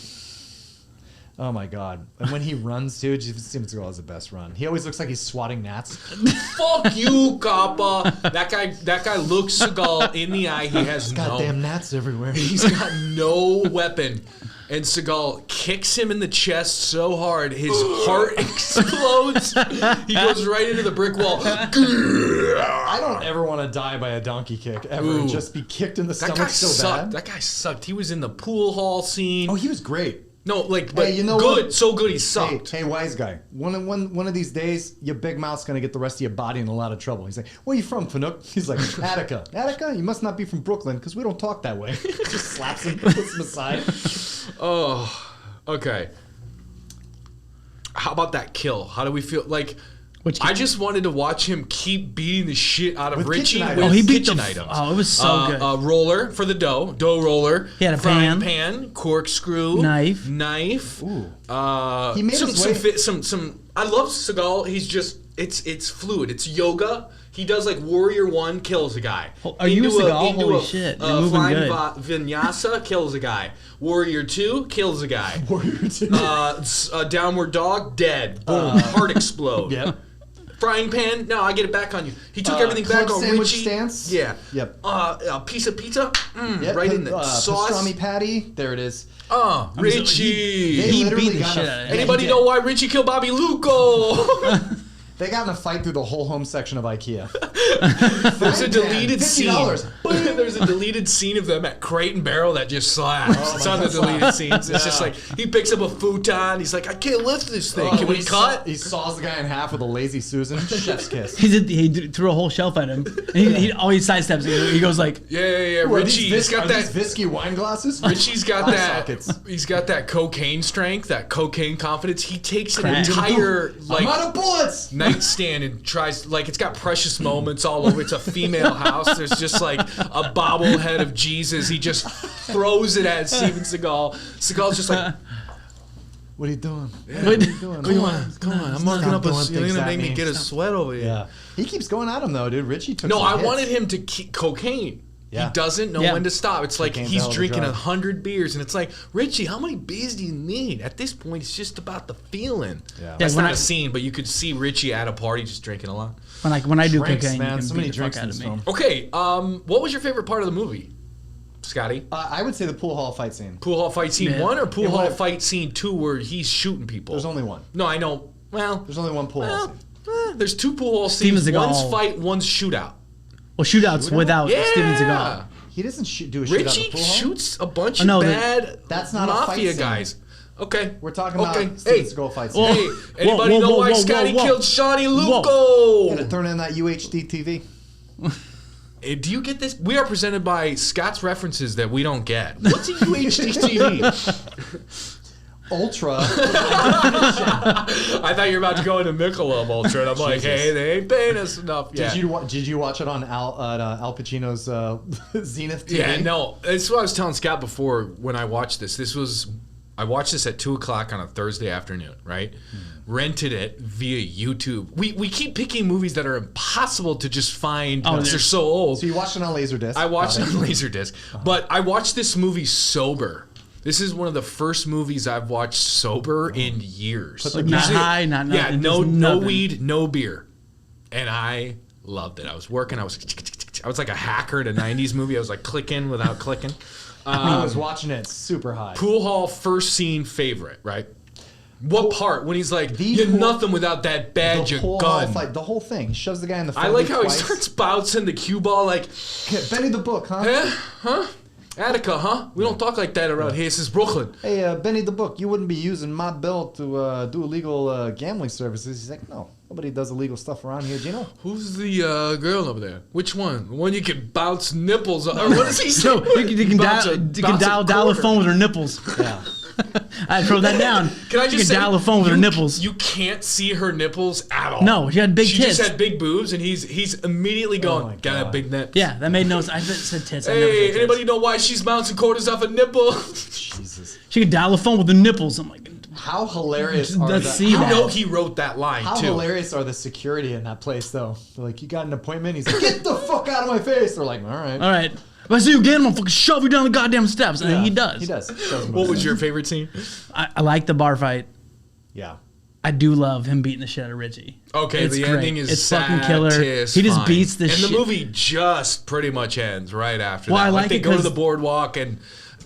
Oh my God. And when he runs too, Steven Seagal has the best run. He always looks like he's swatting gnats. Fuck you, Kappa. That guy looks Seagal in the eye. He has goddamn gnats everywhere. He's got no weapon. And Seagal kicks him in the chest so hard, his heart explodes. He goes right into the brick wall. I don't ever want to die by a donkey kick, ever. Just be kicked in the stomach so bad. That guy sucked. He was in the pool hall scene. Oh, he was great. No, like, but you know good, what? So good he sucked. Hey, wise guy. One of these days, your big mouth's gonna get the rest of your body in a lot of trouble. He's like, where you from, Fanuc? He's like, Attica. Attica? You must not be from Brooklyn, because we don't talk that way. Just slaps him, puts him aside. Oh, okay. How about that kill? How do we feel? Like, I just wanted to watch him keep beating the shit out of Richie with he beat kitchen items. Oh, it was so good. A roller for the dough roller. He had a pan, corkscrew, knife. Ooh. He made some. I love Seagal. He's just it's fluid. It's yoga. He does like Warrior 1, kills a guy. Are you Seagal? Holy shit. You're moving flying good. Vinyasa, kills a guy. Warrior 2, kills a guy. Warrior 2. Downward Dog, dead. Boom, heart explode. Yep. Frying Pan, no, I get it back on you. He took everything back on sandwich Richie. Stance. Yeah. Yep. A piece of pizza, Yep. right in the sauce. Pastrami patty, there it is. Richie. They He literally beat the got shit a- out of him. Anybody know why Richie killed Bobby Luco? They got in a fight through the whole home section of IKEA. There's a deleted scene. $50. There's a deleted scene of them at Crate and Barrel that just slaps. It's on the deleted scenes. It's just like he picks up a futon. He's like, I can't lift this thing. Can we cut? He saws the guy in half with a lazy Susan. Chef's kiss. He threw a whole shelf at him. And he always sidesteps. He goes like, Yeah. Richie's got that. Whiskey wine glasses. Richie's got Eye that. sockets. He's got that cocaine strength, that cocaine confidence. He takes an Crack. entire I'm out of bullets. nightstand and tries, like, it's got precious moments all over. It's a female house. There's just like a bobblehead of Jesus. He just throws it at Steven Seagal. Seagal's just like, What are you doing? yeah, What? come on. I'm marking up a. doing You're things gonna at make me me. get a sweat over here. Yeah. He keeps going at him though, dude. Richie took No, some I hits. wanted him to keep cocaine. Yeah. He doesn't know Yeah. when to stop. It's like Cocaine's a he's hell of a drinking drug. 100 beers, and it's like, Richie, how many beers do you need? At this point, it's just about the feeling. Yeah. That's when not I- a scene, but you could see Richie at a party just drinking a lot. when I do Drinks, cocaine, man. you can So beat many the drinks fuck in out of this me. film. Okay, what was your favorite part of the movie, Scotty? I would say the pool hall fight scene. Pool hall fight scene Yeah. 1 or pool Yeah, hall what- fight scene 2 where he's shooting people? There's only one. No, I know. Well, There's only one pool hall scene. there's 2 pool hall Steven scenes. Seagal. One's fight, one's shootout. Well, shootouts without Yeah. Steven Seagal. He doesn't do a shoot out Richie the pool hall. shoots a bunch Oh, no, of the- bad That's not a fight mafia scene. guys. Okay. We're talking about Steven Hey, Seagal fight scene. Whoa. hey, anybody Whoa, know whoa, why whoa, Scotty whoa. killed Shawnee Gotta Luco? turn in that UHD TV. Do you get this? We are presented by Scott's references that we don't get. What's a UHD TV? Ultra. I thought you were about to go into Michelob Ultra, and I'm like, Jesus. hey, they ain't paying us enough yet. Did you watch it on Al Pacino's Zenith TV? Yeah, no. It's what I was telling Scott before when I watched this. I watched this at 2 o'clock on a Thursday afternoon, right? Rented it via YouTube. We keep picking movies that are impossible to just find because they're so old. So you watched it on Laserdisc. I watched it on Laserdisc. But I watched this movie sober. This is one of the first movies I've watched sober in years. Like not high, not nothing. Yeah, no just nothing. weed, no beer. And I loved it. I was working. I was like a hacker in a 90s movie. I was like clicking without clicking. I was watching it super high. Pool hall first scene favorite, right? What part? When he's like, you're pool- nothing without that badge The of pool hall gun. fight, the whole thing. He shoves the guy in the I face. like how he starts bouncing the cue ball like, Benny the Book, huh? huh? Attica, huh? We don't talk like that around here. This is Brooklyn. Hey, Benny the Book, you wouldn't be using my bill to do illegal gambling services. He's like, no, nobody does illegal stuff around here, Gino. Who's the girl over there? Which one? The one you can bounce nipples on? Or what does he say? No, you can dial the phone with her nipples. Yeah. I wrote that down. Can I just she say, can dial the phone with her nipples. You can't see her nipples at all. No, she had big She tits. just had big boobs, and he's immediately going, my got a God. big nip. Yeah, that made no sense. I said tits. I never said Hey, tits. anybody know why she's bouncing quarters off a nipple? Jesus. She could dial the phone with her nipples. I'm like, How hilarious are Let's the, see You that. know he wrote that line, How too. hilarious are the security in that place, though? They're like, you got an appointment? He's like, get the fuck out of my face. They're like, all right. all right. If I see you again, I'm gonna fucking shove you down the goddamn steps. And Yeah, he does. He does. Doesn't What move. was your favorite scene? I like the bar fight. Yeah. I do love him beating the shit out of Richie. Okay, It's the great. ending is It's fucking killer. He just beats the shit. And the movie just pretty much ends right after Well, that. I like they it go to 'cause- the boardwalk and...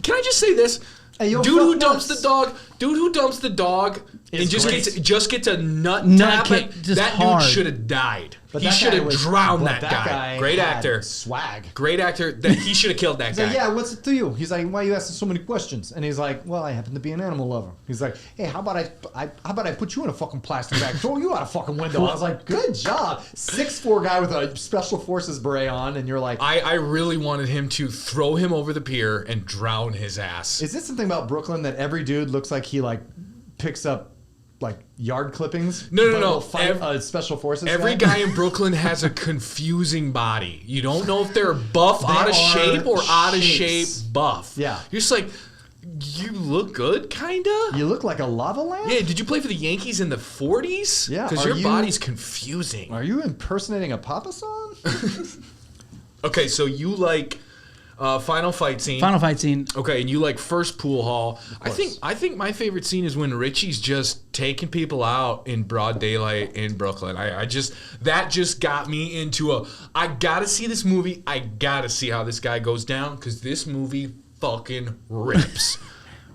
Can I just say this? Hey, yo, Dude who fuck dumps nuts. the dog and Is just great. gets a nut Nut tapping. kick, just That hard. dude should have died. But He that should guy have was- drowned but that guy. Great had actor. Swag. Great actor. That he should have killed that He's guy. like, yeah, what's it to you? He's like, why are you asking so many questions? And he's like, well, I happen to be an animal lover. He's like, hey, how about I put you in a fucking plastic bag, throw you out a fucking window? I was like, good job. 6'4" guy with a special forces beret on, and you're like, I really wanted him to throw him over the pier and drown his ass. is this something about Brooklyn that every dude looks like he like picks up like yard clippings? No, but no. will fight a special forces Every guy in Brooklyn has a confusing body. You don't know if they're buff, out of are shape, or out of shapes. shape buff. Yeah. You're just like, you look good, kinda? You look like a lava lamp? Yeah, did you play for the Yankees in the 40s? Yeah, Because are your you- body's confusing. Are you impersonating a Papa San? Okay, so you like final fight scene. Final fight scene. Okay, and you like first pool hall. I think my favorite scene is when Richie's just taking people out in broad daylight in Brooklyn. That just got me into I gotta see this movie. I gotta see how this guy goes down because this movie fucking rips.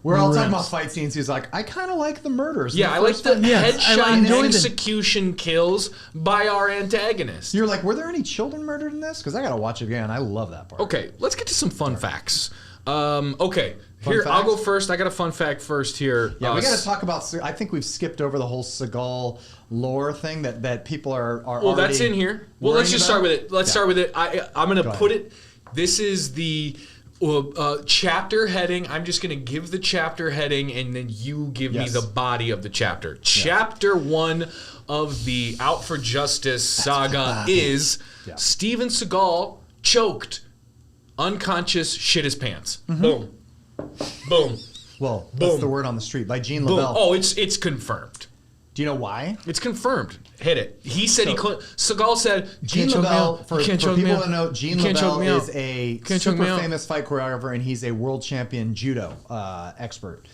We're all talking about fight scenes. He's like, I kind of like the murders. Yeah, I like the headshot execution kills by our antagonist. You're like, were there any children murdered in this? Because I got to watch it again. I love that part. Okay, let's get to some fun facts. I'll go first. I got a fun fact first here. Yeah, we got to talk about, I think we've skipped over the whole Seagal lore thing that people are well, that's in here. Well, let's just start with it. Let's start with it. I'm going to put it, this is the... chapter heading. I'm just going to give the chapter heading and then you give me the body of the chapter. Chapter 1 of the Out for Justice saga is Steven Seagal choked, unconscious, shit his pants. Boom. Boom. Well, that's the word on the street by Gene LaBelle. Oh, it's confirmed. Do you know why? It's confirmed. Hit it. He said Seagal said, Gene LaBelle, for people that know, Gene LaBelle is a super famous fight choreographer and he's a world champion judo expert.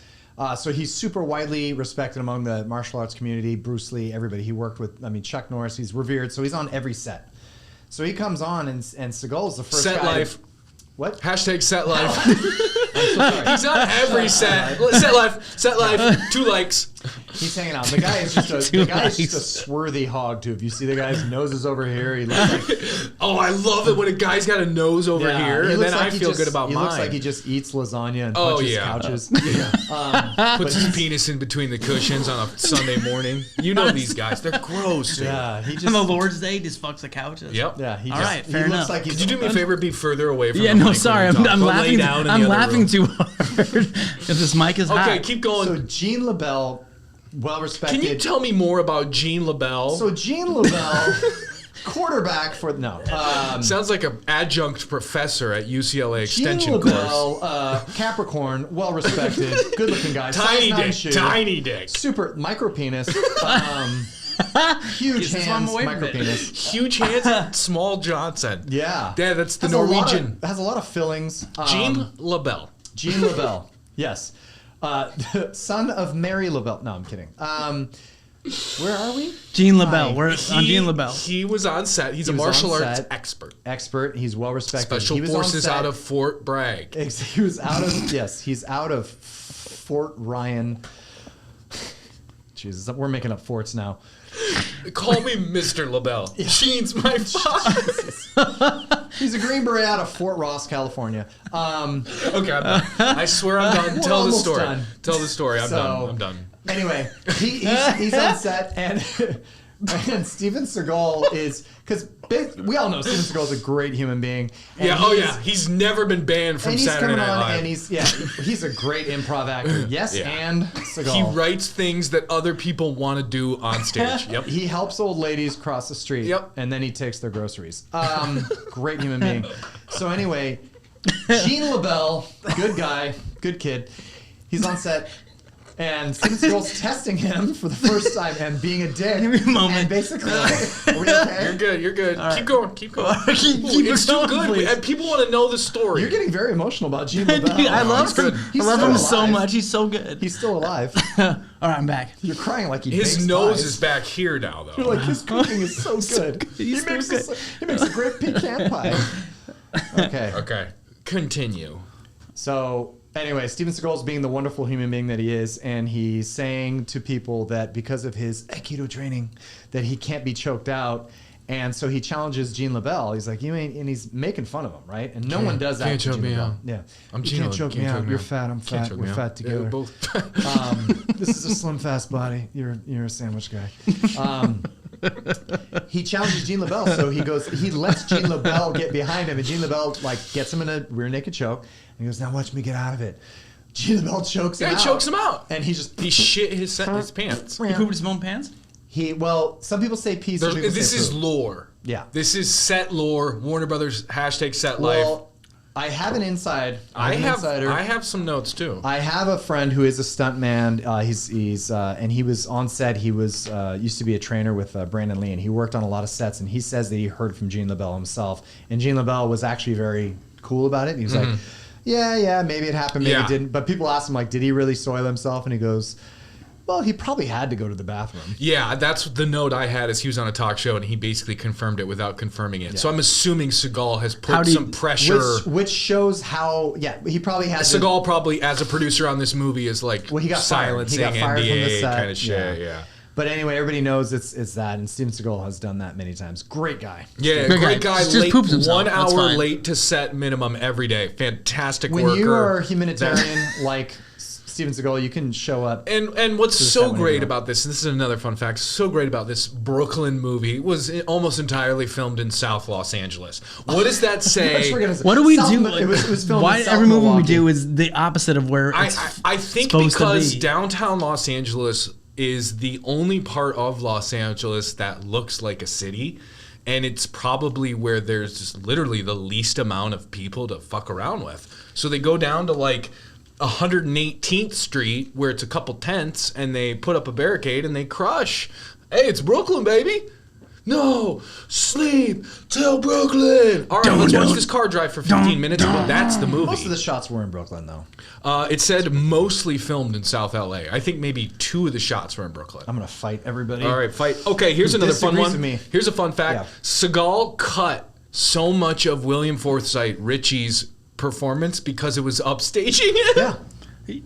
So he's super widely respected among the martial arts community, Bruce Lee, everybody. He worked with, Chuck Norris. He's revered. So he's on every set. So he comes on and Seagal's the first guy. Set life. What? Hashtag set life. He's on every set. Set life. 2 likes. He's hanging out. The guy is just a swarthy hog too. If you see the guy's nose is over here, he looks like. Oh, I love it when a guy's got a nose over here, and then I feel good about mine. He looks like he just eats lasagna and punches couches. Puts his penis in between the cushions on a Sunday morning. You know these guys; they're gross. Dude. Yeah, he just on the Lord's Day just fucks the couches. Yep. Yeah. All right, fair enough. Like could you do me a favor? Be further away from. Yeah, no, sorry, I'm laughing. I'm laughing too hard because this mic is hot. Okay, keep going. So Gene LaBelle. Well respected. Can you tell me more about Gene LaBelle? So Gene LaBelle, quarterback for sounds like an adjunct professor at UCLA Extension Gene LaBelle, Capricorn, well respected, good looking guy, tiny dick, super micro penis, huge hands, micro penis, huge hands, small Johnson. Yeah, that's the Norwegian. Has a lot of fillings. Gene LaBelle. Gene LaBelle. Yes. Son of Mary LaBelle. No, I'm kidding. Where are we? Gene LaBelle. We're on Gene LaBelle. He was on set. He's a martial arts expert. He's well respected. Special forces out of Fort Bragg. He was out of he's out of Fort Ryan. Jesus, we're making up forts now. Call me Mr. LaBelle. Gene's my father. He's a Green Beret out of Fort Ross, California. Okay, I'm done. I swear I'm done. Tell the story. Done. Tell the story. I'm done. Anyway, he's on set, and Steven Seagal is, because we all know Steven Seagal is a great human being. He's never been banned from Saturday Night Live. And he's a great improv actor. Yes, and Seagal. He writes things that other people want to do on stage. Yep. He helps old ladies cross the street. Yep. And then he takes their groceries. Great human being. So anyway, Gene LaBelle, good guy, good kid. He's on set. And Steven Seagal's testing him for the first time and being a dick. Every moment. And basically, are we okay? You're good. All keep going. keep it's too good. Please. And people want to know the story. You're getting very emotional about Gene LaBelle. Dude, I love him. I love him so much. He's so good. He's still alive. All right, I'm back. You're crying like his nose is back here now, though. You're like, his cooking is so good. He makes a great pecan pie. Okay. Continue. So anyway, Steven Seagal's being the wonderful human being that he is, and he's saying to people that because of his Aikido training, that he can't be choked out. And so he challenges Gene LaBelle. He's like, you ain't, and he's making fun of him, right? And no one does that. Can't choke me out. Yeah, I'm Gino. Can't choke me out. You're fat. I'm fat. We're fat together. Both. This is a slim, fast body. You're a sandwich guy. He challenges Gene LaBelle, so he lets Gene LaBelle get behind him, and Gene LaBelle chets him in a rear naked choke, and he goes, now watch me get out of it. Gene LaBelle chokes him out. He chokes him out. And he shit his pants. He pooped his own pants? Some people say pee, this is lore. Yeah. This is set lore, Warner Brothers, #set life. I have an inside. I have some notes too. I have a friend who is a stuntman. And he was on set. He was used to be a trainer with Brandon Lee, and he worked on a lot of sets. And he says that he heard from Gene LaBelle himself, and Gene LaBelle was actually very cool about it. He was like, "Yeah, maybe it happened, maybe it didn't." But people asked him like, "Did he really soil himself?" And he goes, "Well, he probably had to go to the bathroom." Yeah, that's the note I had. Is he was on a talk show and he basically confirmed it without confirming it. Yeah. So I'm assuming Seagal has put some pressure, which shows how. Yeah, he probably had. Seagal probably, as a producer on this movie, is like he got silencing fired. He got fired NDA from the set. kind of shit. Yeah. But anyway, everybody knows it's that, and Steven Seagal has done that many times. Great guy. Yeah, great guy. Late, 1 hour late to set minimum every day. Fantastic worker. When you are a humanitarian like Steven Seagal, you can show up. And what's so great about this, and this is another fun fact, so great about this Brooklyn movie, was almost entirely filmed in South Los Angeles. What does that say? What do we do? It was filmed why every movie we do is the opposite of where it's I think because downtown Los Angeles is the only part of Los Angeles that looks like a city, and it's probably where there's just literally the least amount of people to fuck around with. So they go down to like 118th Street where it's a couple tents and they put up a barricade and they crush. Hey, it's Brooklyn, baby. No, sleep till Brooklyn. All right, let's watch this car drive for 15 minutes. But that's the movie. Most of the shots were in Brooklyn, though. It said mostly filmed in South LA. I think maybe 2 of the shots were in Brooklyn. I'm gonna fight everybody. All right, fight. Okay, here's another fun one. With me. Here's a fun fact. Yeah. Seagal cut so much of William Forsythe, Richie's performance, because it was upstaging it. Yeah.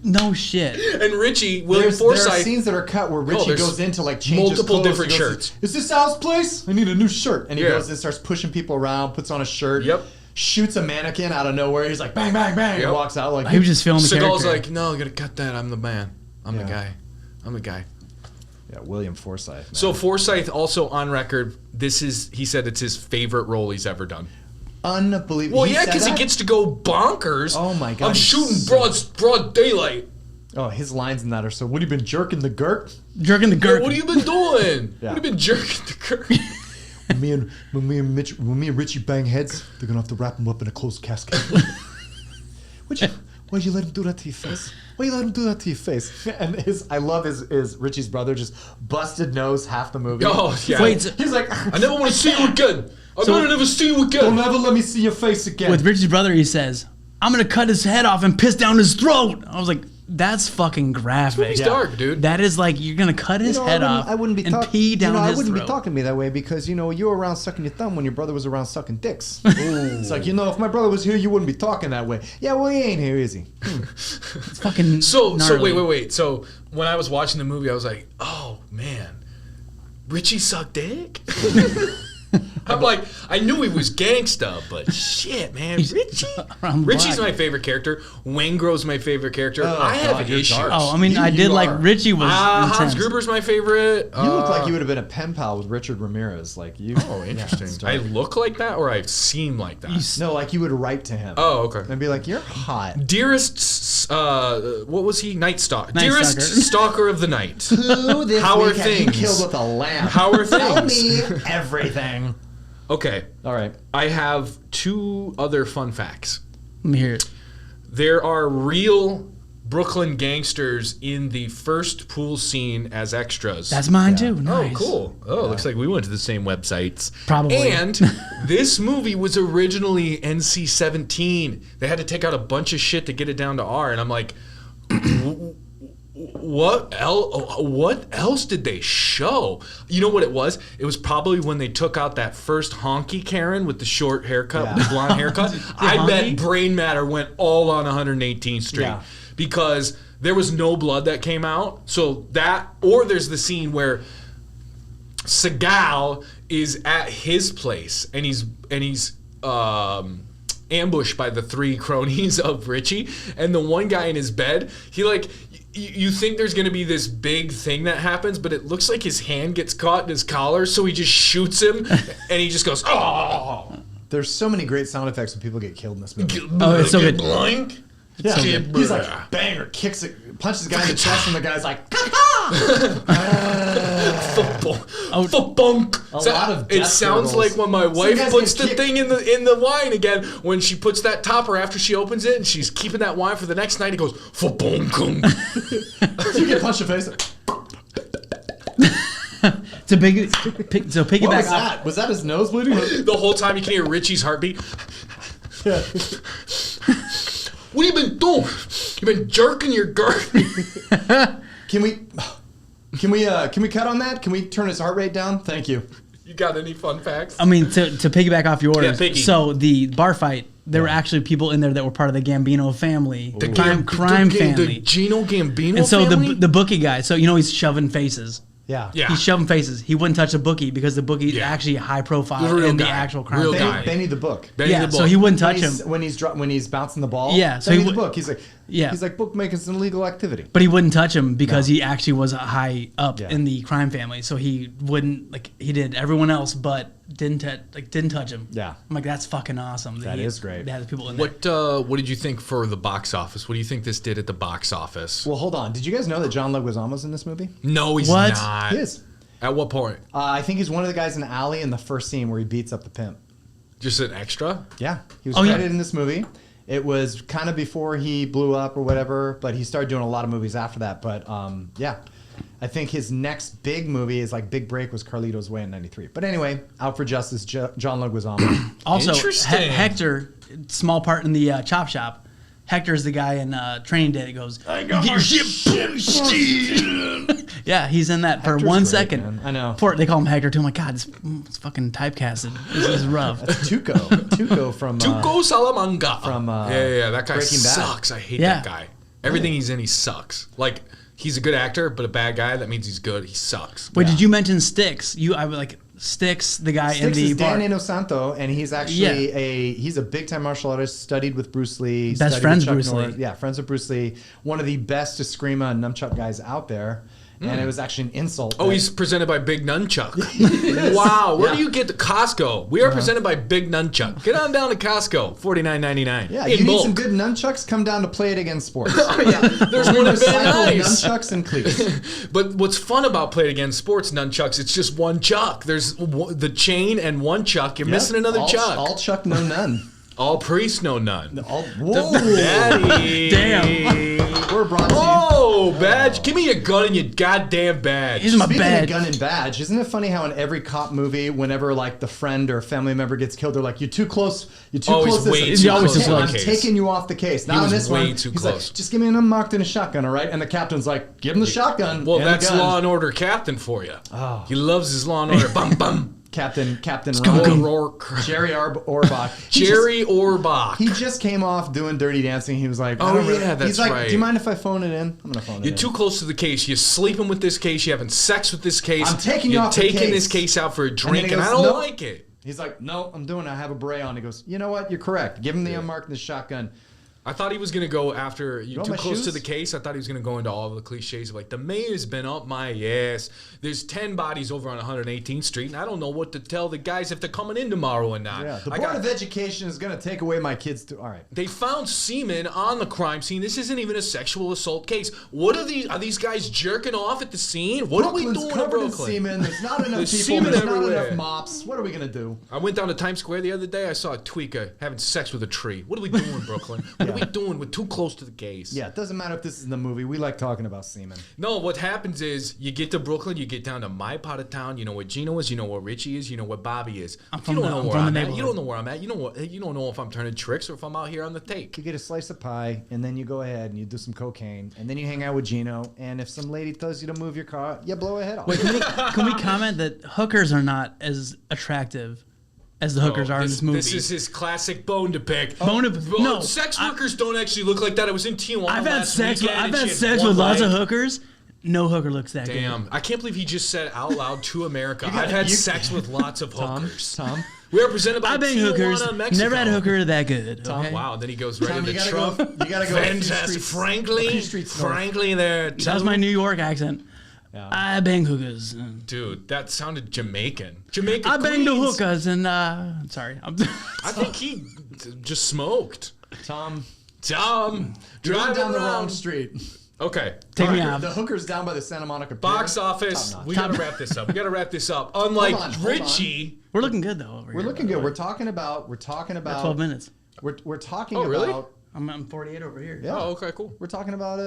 No shit. And William Forsythe. There are scenes that are cut where Richie goes into like change multiple his different shirts. Is this Al's place? I need a new shirt. And he goes and starts pushing people around, puts on a shirt. Yep. Shoots a mannequin out of nowhere. He's like bang, bang, bang, and walks out like he was just filming the character. Seagal's like, no, I gotta cut that. I'm the man. I'm the guy. I'm the guy. Yeah, William Forsythe. Man. So Forsythe also on record. He said it's his favorite role he's ever done. Unbelievable. Well, yeah, because he gets to go bonkers. Oh my god! I'm shooting broad daylight. Oh, his lines in that are so. What have you been jerking the gurk? Jerking the gurk. What have you been doing? What have you been jerking the gurk? when me and Richie bang heads, they're gonna have to wrap him up in a closed casket. Why'd you let him do that to your face? Why you let him do that to your face? And I love his Richie's brother just busted nose half the movie. Oh yeah. Wait, he's like, I never want to see you again. I'm gonna never see you again. Don't ever let me see your face again. With Richie's brother, he says, I'm gonna cut his head off and piss down his throat. I was like, that's fucking graphic. It's dark, dude. That is like, you're gonna cut his head off and pee down his throat. I wouldn't be talking to me that way because, you were around sucking your thumb when your brother was around sucking dicks. It's like, if my brother was here, you wouldn't be talking that way. Yeah, well, he ain't here, is he? It's fucking So wait. So when I was watching the movie, I was like, oh, man, Richie sucked dick? I'm like, I knew he was gangsta, but shit, man, Richie's my favorite character. Wangro's my favorite character. I have issues. Oh, I mean, I did like Richie was Hans Gruber's my favorite. You look like you would have been a pen pal with Richard Ramirez. Like you. Oh, interesting. I look like that, or I seem like that? No, like you would write to him. Oh, okay. And be like, you're hot. Dearest, what was he? Night Stalker. Dearest Stalker of the Night. How are things? Killed with a lamp. How are things? Tell me everything. Okay. All right. I have 2 other fun facts. Let me hear it. There are real Brooklyn gangsters in the first pool scene as extras. That's mine too. Nice. Oh, cool. Oh, looks like we went to the same websites. Probably. And this movie was originally NC-17. They had to take out a bunch of shit to get it down to R. And I'm like, what else did they show? You know what it was? It was probably when they took out that first honky Karen with the short haircut, with the blonde haircut. I bet brain matter went all on 118th Street because there was no blood that came out. So that, or there's the scene where Seagal is at his place and he's ambushed by the 3 cronies of Richie, and the one guy in his bed, he like, you think there's going to be this big thing that happens, but it looks like his hand gets caught in his collar, so he just shoots him, and he just goes, oh. There's so many great sound effects when people get killed in this movie. Oh, it's so good. Blind? Yeah. He's like, bang, or kicks it, punches the guy in the chest, and the guy's like, ha-ha! It sounds like when my wife puts the thing in the wine again. When she puts that topper after she opens it, and she's keeping that wine for the next night. It goes fa-bonk. You get punched in the face. So piggyback off. Was that his nose bleeding? The whole time you can hear Richie's heartbeat. Yeah. What have you been doing? You've been jerking your garden. Can we cut on that? Can we turn his heart rate down? Thank you. You got any fun facts? I mean, to piggyback off yours. Yeah, so the bar fight, there were actually people in there that were part of the Gambino family, the crime family, the Gino Gambino and so family? the bookie guy. So he's shoving faces. Yeah. He's shoving faces. He wouldn't touch the bookie because the bookie is actually high profile in the actual crime. Real family. guy. Benny the Book. So he wouldn't touch him when he's bouncing the ball. Yeah, so Benny the Book. He's like, Yeah. He's like, bookmaking is an illegal activity. But he wouldn't touch him because he actually was high up in the crime family. So he wouldn't, like, he did everyone else, but didn't touch him. Yeah. I'm like, that's fucking awesome. That is great. They had the people in there. What did you think for the box office? What do you think this did at the box office? Well, hold on. Did you guys know that John Leguizamo's in this movie? No, he's not. He is. At what point? I think he's one of the guys in the alley in the first scene where he beats up the pimp. Just an extra? Yeah. He was credited in this movie. It was kind of before he blew up or whatever, but he started doing a lot of movies after that. But yeah, I think his next big movie is like big break was Carlito's Way in '93. But anyway, Out for Justice, John Leguizamo. Also, Interesting. Hector, small part in the chop shop. Hector's the guy in Training Day that goes, "Get your shit posted." Yeah, he's in that Hector's for 1 great, second. man. I know. They call him Hector too. I'm like, God, it's fucking typecasted. This is rough. That's Tuco from Tuco Salamanca. From yeah, that guy Breaking Bad. sucks. I hate that guy. Everything he's in, he sucks. Like, he's a good actor, but a bad guy, that means he's good. He sucks. Wait, did you mention Styx? I would like Styx, the guy in the is bar. Dan Inosanto, and he's actually he's a big time martial artist. Studied with Bruce Lee. Best friends with Bruce Lee. Yeah, friends with Bruce Lee. One of the best Eskrima and nunchuck guys out there. And it was actually an insult. Oh, he's presented by Big Nunchuck. Wow, where do you get the Costco? We are presented by Big Nunchuck. Get on down to Costco, $49.99. Yeah, you need some good nunchucks. Come down to Play It Again Sports. Oh, yeah. There's one in Van Nuys. Nunchucks and cleats. But what's fun about Play It Again Sports nunchucks? It's just one chuck. There's the chain and one chuck. You're missing another chuck. All chuck, no none. All priest, no none. Whoa, Daddy. Damn. We're brought to you. Oh, badge. Give me your gun and your goddamn badge. Here's my Speaking badge. of gun and badge, isn't it funny how in every cop movie, whenever like the friend or family member gets killed, they're like, "You're too close. You're too close." I'm taking you off the case. Not on this one. He's like, "Just give me an unmarked and a shotgun, all right?" And the captain's like, "Give him the shotgun." Well, and that's the gun. Law and Order Captain for you. Oh. He loves his Law and Order. Bum bum. Captain O'Rourke. Jerry Orbach. Jerry Orbach. He just came off doing Dirty Dancing. He was like, that's he's like, right. "Do you mind if I phone it in?" I'm gonna phone it in. You're too close to the case. You're sleeping with this case. You're having sex with this case. I'm taking you off the case. You're taking this case out for a drink, and I don't like it. He's like, "No, I'm doing it. I have a beret on." He goes, "You know what? You're correct. Give him the unmarked and the shotgun." I thought he was going to go after you too close to the shoes? case. I thought he was going to go into all the cliches of like, the mayor's been up my ass. There's 10 bodies over on 118th Street, and I don't know what to tell the guys if they're coming in tomorrow or not. Yeah, the Board of Education is going to take away my kids too. All right. They found semen on the crime scene. This isn't even a sexual assault case. What are these guys jerking off at the scene? What are we doing in Brooklyn? In semen. There's not enough people. Semen There's everywhere. not enough mops. What are we going to do? I went down to Times Square the other day. I saw a tweaker having sex with a tree. What are we doing, Brooklyn? What are we doing? We're too close to the case. Yeah, it doesn't matter if this is in the movie. We like talking about semen. No, what happens is you get to Brooklyn, you get down to my part of town. You know where Gino is, you know where Richie is, you know where Bobby is. You don't know where I'm at. You don't know where I'm at. You don't know if I'm turning tricks or if I'm out here on the take. You get a slice of pie, and then you go ahead and you do some cocaine, and then you hang out with Gino. And if some lady tells you to move your car, you blow her head off. Wait, can we comment that hookers are not as attractive as the hookers are in this movie? This is his classic bone to pick. No, sex workers don't actually look like that. I was in Tijuana I've had sex with with lots of hookers. No hooker looks that good. Damn, I can't believe he just said out loud to America. I've had sex with lots of hookers. Tom. We are presented by I bang Tijuana, hookers. Mexico. Never had a hooker that good. Tom, wow. Then he goes right into Trump. You gotta go. Fantastic. Frankly, there. That was my New York accent. Yeah. I bang hookers. Dude, that sounded Jamaican. I banged the hookers and sorry. I think he just smoked. Tom, driving down the around. wrong street. Okay. Take me out. The hooker's down by the Santa Monica Pier. Box office. We got to wrap this up. Unlike Hold Richie. We're looking good though. Over We're here, looking by the good. way. We're talking about 12 minutes. We're talking really? about I'm 48 over here. Yeah. Oh, okay, cool. We're talking about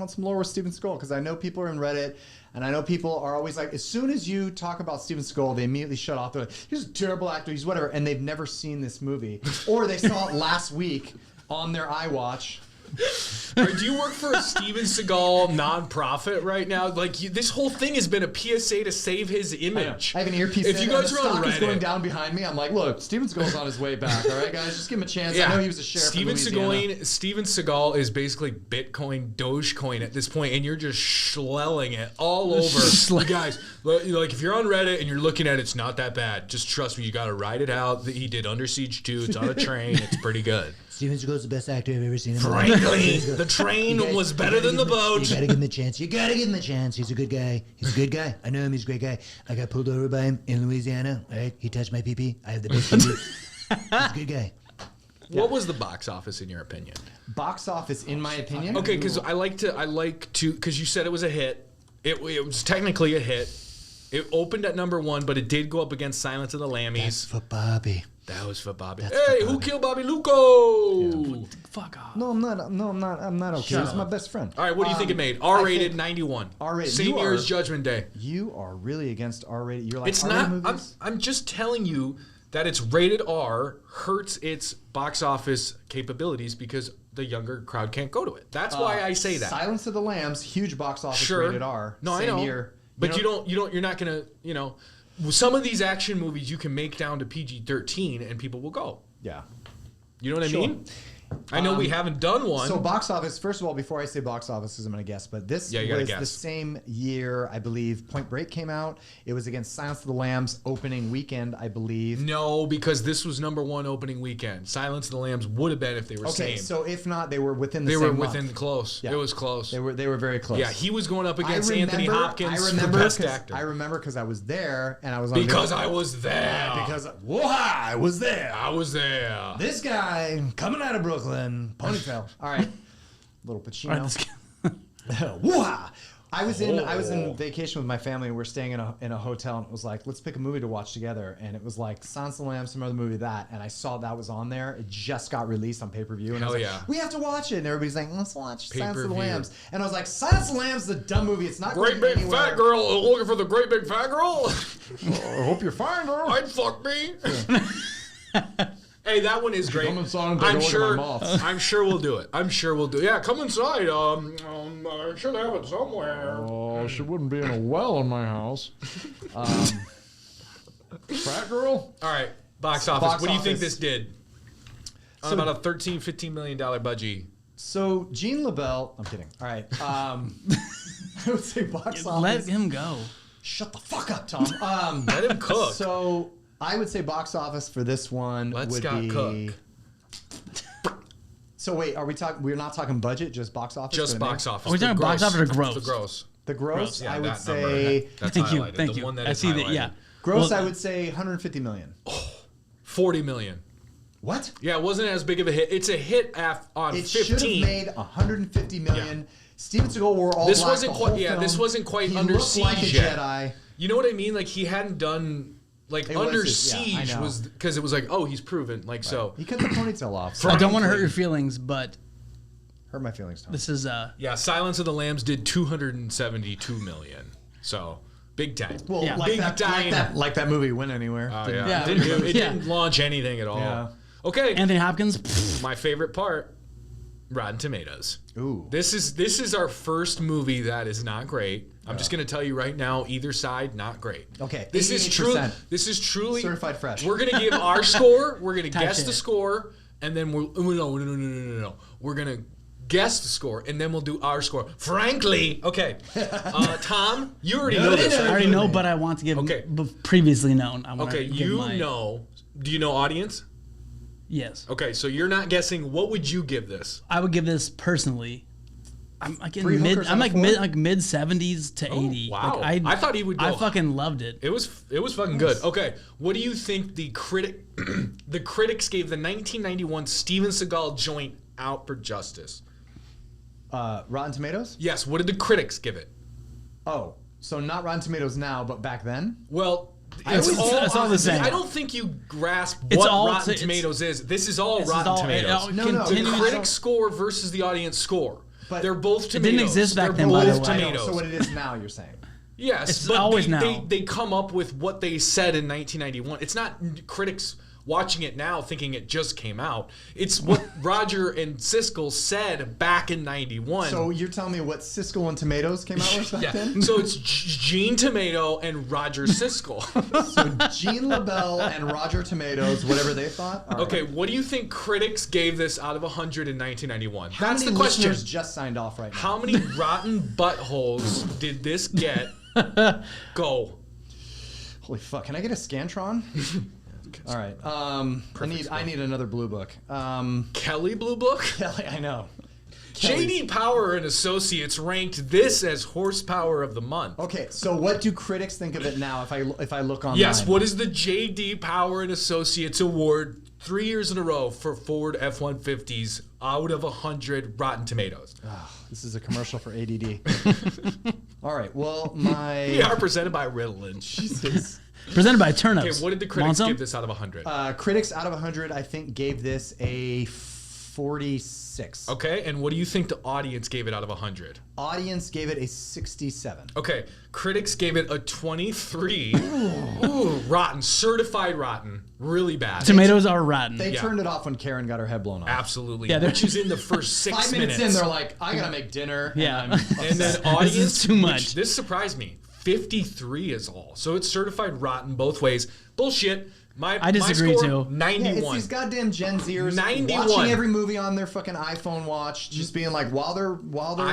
some lore with Steven Seagal because I know people are in Reddit and I know people are always like, as soon as you talk about Steven Seagal, they immediately shut off. They're like, he's a terrible actor, he's whatever, and they've never seen this movie, or they saw it last week on their iWatch. Do you work for a Steven Seagal nonprofit right now? Like this whole thing has been a PSA to save his image. I have an earpiece. If you guys are are on Reddit, is going Reddit, down behind me. I'm like, look, Steven Seagal's on his way back. All right, guys, just give him a chance. I know he was a sheriff. Steven Seagal is basically Bitcoin, Dogecoin at this point, and you're just schlelling it all over. You guys, like if you're on Reddit and you're looking at it, it's not that bad. Just trust me, you got to ride it out. He did Under Siege 2. It's on a train. It's pretty good. Steven Seagal's the best actor I've ever seen. Frankly, the train was better than the boat. You gotta give him a chance. You gotta give him a chance. He's a good guy. He's a good guy. I know him. He's a great guy. I got pulled over by him in Louisiana. All right, he touched my pee-pee. I have the best pee-pee. He's a good guy. What was the box office in your opinion? Box office, in my opinion. Okay, because I like to because you said it was a hit. It was technically a hit. It opened at #1, but it did go up against Silence of the Lambs. That's for Bobby. That was for Bobby. That's Hey, for who Bobby. killed Bobby Luco? Fuck off. No, I'm not. No, I'm not okay. He's my best friend. All right, what do you think it made? R-rated, 91. R-rated. Same You year are- as Judgment Day. You are really against R-rated. You're like, It's R-rated not. movies? I'm just telling you that it's rated R hurts its box office capabilities because the younger crowd can't go to it. That's why I say that. Silence of the Lambs, huge box office, Sure. rated R. No, Same I know. year. But you're not gonna, some of these action movies you can make down to PG-13 and people will go. Yeah. You know what Sure. I mean? I know we haven't done one. So box office, first of all, before I say box office, because I'm going to guess, but this Yeah, you gotta was guess. the same year, I believe, Point Break came out. It was against Silence of the Lambs opening weekend, I believe. No, because this was #1 opening weekend. Silence of the Lambs would have been if they were Okay, same. so if not, they were within the They same were month. within close. Yeah. It was close. They were very close. Yeah, he was going up against Anthony Hopkins for Best Actor. I remember because I was there and I was on Because video. I was there. Because I was there. I was there. This guy coming out of Brooklyn, ponytail. All right, little Pacino. Woo-ha! I was in vacation with my family, and we're staying in a hotel, and it was like, let's pick a movie to watch together, and it was like Silence of the Lambs, some other movie and I saw that was on there. It just got released on pay-per-view, and I was like, we have to watch it, and everybody's like, let's watch Silence of the Lambs, and I was like, Silence of the Lambs is a dumb movie. It's not Great going big anywhere. fat girl looking for the great big fat girl. I hope you're fine, girl. I'd fuck me. Hey, that one is great. Come inside and take a look at my moths. I'm sure we'll do it. Yeah, come inside. I should have it somewhere. Oh, she wouldn't be in a well in my house. Frat girl? All right, box office. Box What do you think office. this did? On So- about a $13-15 million budget. So Gene LaBelle, I'm kidding. All right, I would say box office. Let him go. Shut the fuck up, Tom. Let him cook. So I would say box office for this one Let would Scott be. cook. So wait, are we talking? We're not talking budget, just box office. Just for the box name? office. Are we talking The box office or gross? The gross. The gross, Yeah, I would that say. number. That's Thank you. highlighted. Thank The you. one that I is see that. highlighted. Yeah. Gross, Well, I would say 150 million. 40 million. What? Yeah, it wasn't as big of a hit. It's a hit on It 15. should have made 150 million. Yeah. Steven Seagal wore all This black wasn't the quite- whole yeah, film. this wasn't quite he Under looked like a Siege yet. Jedi. You know what I mean? Like he hadn't done like It Under was- yeah, I Siege know. was because it was like, oh, he's proven like so. He cut the ponytail off. I don't want to hurt your feelings, but Hurt my feelings, Tom. this is Yeah, Silence of the Lambs did 272 million. So big time. Well, Yeah. like, Big time. like that movie went anywhere. Oh, Didn't- yeah. Yeah. It Yeah. didn't launch anything at all. Yeah. Okay. Anthony Hopkins. Pfft, My favorite part, Rotten Tomatoes. Ooh. This is our first movie that is not great. I'm just going to tell you right now, either side not great. Okay, This is 88%. truly Certified fresh. We're going to give our score, we're going to Type guess the shit. score, and then no. We're going to guess the score, and then we'll do our score. Frankly, okay. Tom, you already know this, I right? already know, but I want to give Okay. previously known. I want Okay, to give you my, know. Do you know audience? Yes. Okay, so you're not guessing. What would you give this? I would give this personally. I'm like in Three mid. hookers I'm on like the floor? mid 70s to 80. wow. Like, I thought he would I go- fucking loved it. It was fucking good. Okay, what do you think the critics gave the 1991 Steven Seagal joint Out for Justice? Rotten Tomatoes? Yes. What did the critics give it? Oh, so not Rotten Tomatoes now, but back then? Well, It's all the same. I don't think you grasp It's what all- Rotten it's- Tomatoes is. This is all This is Rotten all- Tomatoes. no, No, The no. critic score versus the audience score. But they're both it tomatoes. didn't exist back They're then, by the both way. I know, tomatoes. so what it is now, you're saying? Yes, It's but always they, now. They come up with what they said in 1991. It's not critics watching it now thinking it just came out. It's what Roger and Siskel said back in 91. So you're telling me what Siskel and Tomatoes came out with back yeah. then? So it's Gene Tomato and Roger Siskel. So Gene LaBelle and Roger Tomatoes, whatever they thought. All right. Okay, what do you think critics gave this out of 100 in 1991? How That's many the question. listeners just signed off right now? How many rotten buttholes did this get? Go. Holy fuck! Can I get a Scantron? All right. I need another blue book. Kelly Blue Book? Kelly, I know. JD Power and Associates ranked this as horsepower of the month. Okay, so what do critics think of it now? If I look online. Yes, what is the JD Power and Associates award 3 years in a row for Ford F-150s out of 100 Rotten Tomatoes? Oh, this is a commercial for ADD. All right. Well, my We are presented by Ritalin. Jesus. Presented by Turnips. Okay, what did the Want critics some? give this out of 100? Critics out of 100, I think, gave this a 46. Okay, and what do you think the audience gave it out of 100? Audience gave it a 67. Okay, critics gave it a 23. Ooh, rotten, certified rotten, really bad. Tomatoes are rotten. They turned it off when Karen got her head blown off. Absolutely, Yeah, they're- which is in the first 6 5 minutes in, they're like, I gotta make dinner. Yeah. And, I'm and then upset. audience, This is too much. which this surprised me. 53 is all, so it's certified rotten both ways. Bullshit. I disagree, my score, too. 91. Yeah, it's these goddamn Gen Zers 91. watching every movie on their fucking iPhone watch, just being like, while they're at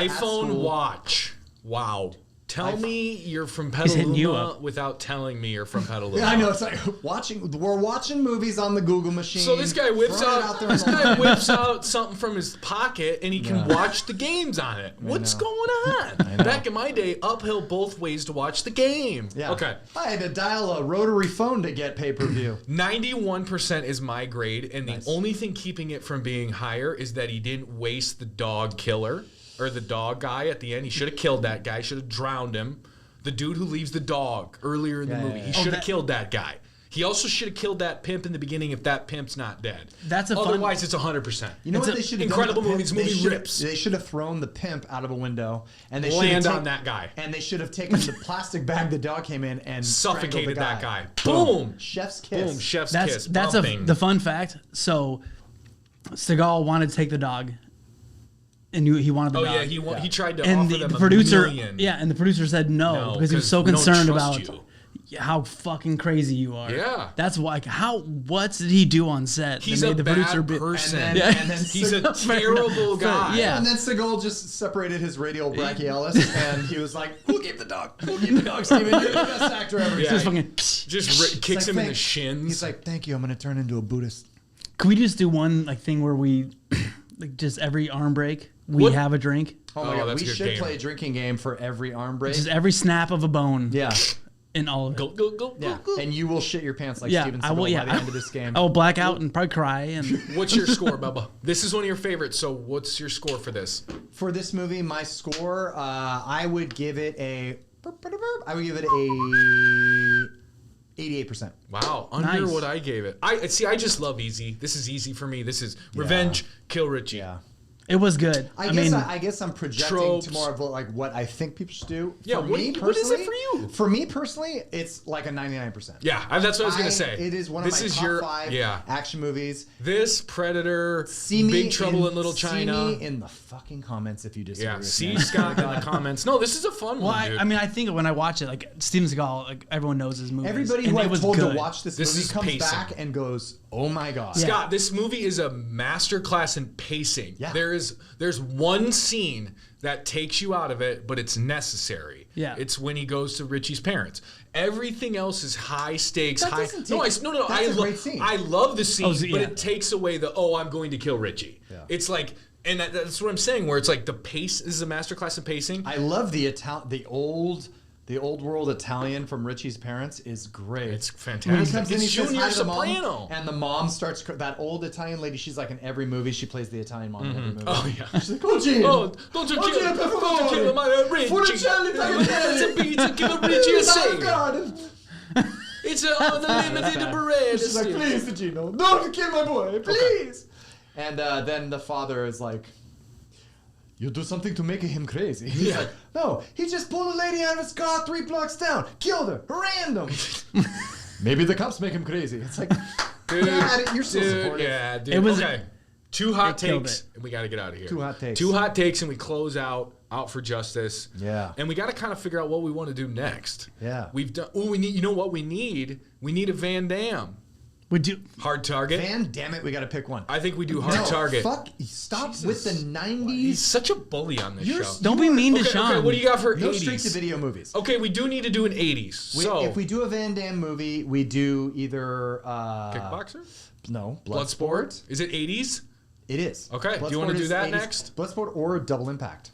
iPhone school. watch. Wow. Tell me you're from hitting you Petaluma up. without telling me you're from Petaluma. Yeah, I know. It's like we're watching movies on the Google machine. So this guy whips throwing it out there in this the guy line. whips out something from his pocket and he can Yeah. watch the games on it. What's know. going on? Back in my day, uphill both ways to watch the game. Yeah. Okay. I had to dial a rotary phone to get pay-per-view. 91% is my grade, and the Nice. only thing keeping it from being higher is that he didn't waste the dog killer or the dog guy at the end. He should have killed that guy, should have drowned him. The dude who leaves the dog earlier in the movie, he should have killed that guy. He also should have killed that pimp in the beginning if that pimp's not dead. That's a fun- Otherwise, it's 100%. You know It's what a they should have incredible done? movie. This movie rips. They should have thrown the pimp out of a window, and they Land should have on that guy. And they should have taken the plastic bag the dog came in and Suffocated strangled that the guy. Boom. Chef's kiss. Boom. Chef's That's kiss. that's Bumping. the fun fact. So Seagal wanted to take the dog, and he wanted the Oh dog. yeah, he tried to and offer the them producer, $1 million. yeah, and the producer said no, because he was so we don't concerned trust about you. how fucking crazy you are. Yeah. That's why. Like, what did he do on set? He's that a made the bad producer be- person. And Yeah. then He's a Fair terrible enough. guy. Yeah. And then Seagal just separated his radial brachialis, and he was like, "Who gave the dog? Who gave the dog, Steven? You're the best actor ever." Yeah. Just fucking. Just kicks him in the shins. He's like, "Thank you. I'm gonna turn into a Buddhist." Can we just do one thing where we, like, just every arm break we What? have a drink? Oh my Oh, god, that's we a good should game. play a drinking game for every arm break. Just every snap of a bone. Yeah, In all of it. go, go, go, yeah, go, go. and you will shit your pants like Yeah, Steven I Seagal will. Yeah, by the end of this game. I will black out and probably cry. And What's your score, Bubba? This is one of your favorites, so what's your score for this? For this movie, my score, I would give it a 88%. Wow, under Nice. what I gave it. I just love easy. This is easy for me. This is revenge, kill Richie. Yeah. it was good. I guess I'm projecting tropes. to more of like what I think people should do. Yeah, For what me is it personally- for you? For me personally, it's like a 99%. Yeah, that's what I was gonna say. It is one this of my is top your 5 action movies. This Predator, See me Big Trouble in Little China. See me in the fucking comments if you disagree. Yeah, with see me. Scott in the comments. No, this is a fun well, one, dude. I mean, I think when I watch it, like Steven Seagal, like everyone knows his movies. Everybody and who it I was told good. to watch this This movie is comes pacing. back and goes, "Oh my god!" Yeah. Scott, this movie is a masterclass in pacing. Yeah. There's one scene that takes you out of it, but it's necessary. Yeah. It's when he goes to Richie's parents. Everything else is high stakes. That high. doesn't No, take- no. that's a great scene. I love the scene, Oh, so- but yeah. it takes away the I'm going to kill Richie. Yeah. It's like, and that's what I'm saying. Where it's like the pace is a masterclass in pacing. I love the old The old world Italian from Richie's parents is great. It's When he fantastic. comes in, he It's says Junior hi to the mom, Soprano. and the mom starts. That old Italian lady, she's like in every movie. She plays the Italian mom in every movie. Oh yeah. She's like, oh, Gino. Oh, don't you kill my Richie. It's a pizza. Give a Richie a save. It's on the limited bread. She's like, please, Gino, don't kill my boy, please. And then the father is like, you do something to make him crazy. He's like, no, he just pulled a lady out of his car 3 blocks down, killed her, random. Maybe the cops make him crazy. It's like, dude, you're so supportive. Yeah, dude. It was- okay. 2 hot killed takes, and we got to get out of here. 2 hot takes. 2 hot takes, and we close out for justice. Yeah. And we got to kind of figure out what we want to do next. Yeah. We've done. Oh, we need. You know what we need? We need a Van Damme. We do. Hard target. Van, damn it, we got to pick one. I think we do hard target. Fuck, stop with the 90s. He's such a bully on this show. Don't be mean to Sean. Okay, what do you got for No 80s? straight to video movies. Okay, we do need to do an 80s. If we do a Van Damme movie, we do either Kickboxer? No, Bloodsport? Is it 80s? It is. Okay, do you wanna Bloodsport do is that 80s. next? Bloodsport or Double Impact.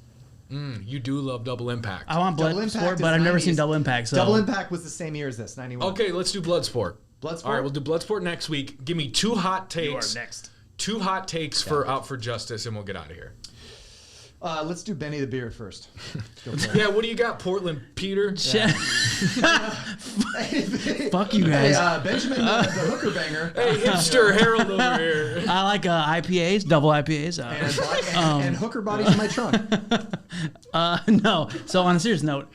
You do love Double Impact. I want Double Bloodsport, Impact but is I've never 90s. seen Double Impact. So Double Impact was the same year as this, 91. Okay, let's do Bloodsport. Bloodsport? All right, we'll do Bloodsport next week. Give me 2 hot takes. next. 2 hot takes for Out for Justice, and we'll get out of here. Let's do Benny the Beard first. Go for it. Yeah, what do you got, Portland Peter? Fuck you guys. Hey, Benjamin the hooker banger. Hey, hipster Harold over here. I like IPAs, double IPAs. And hooker bodies in my trunk. No. So on a serious note,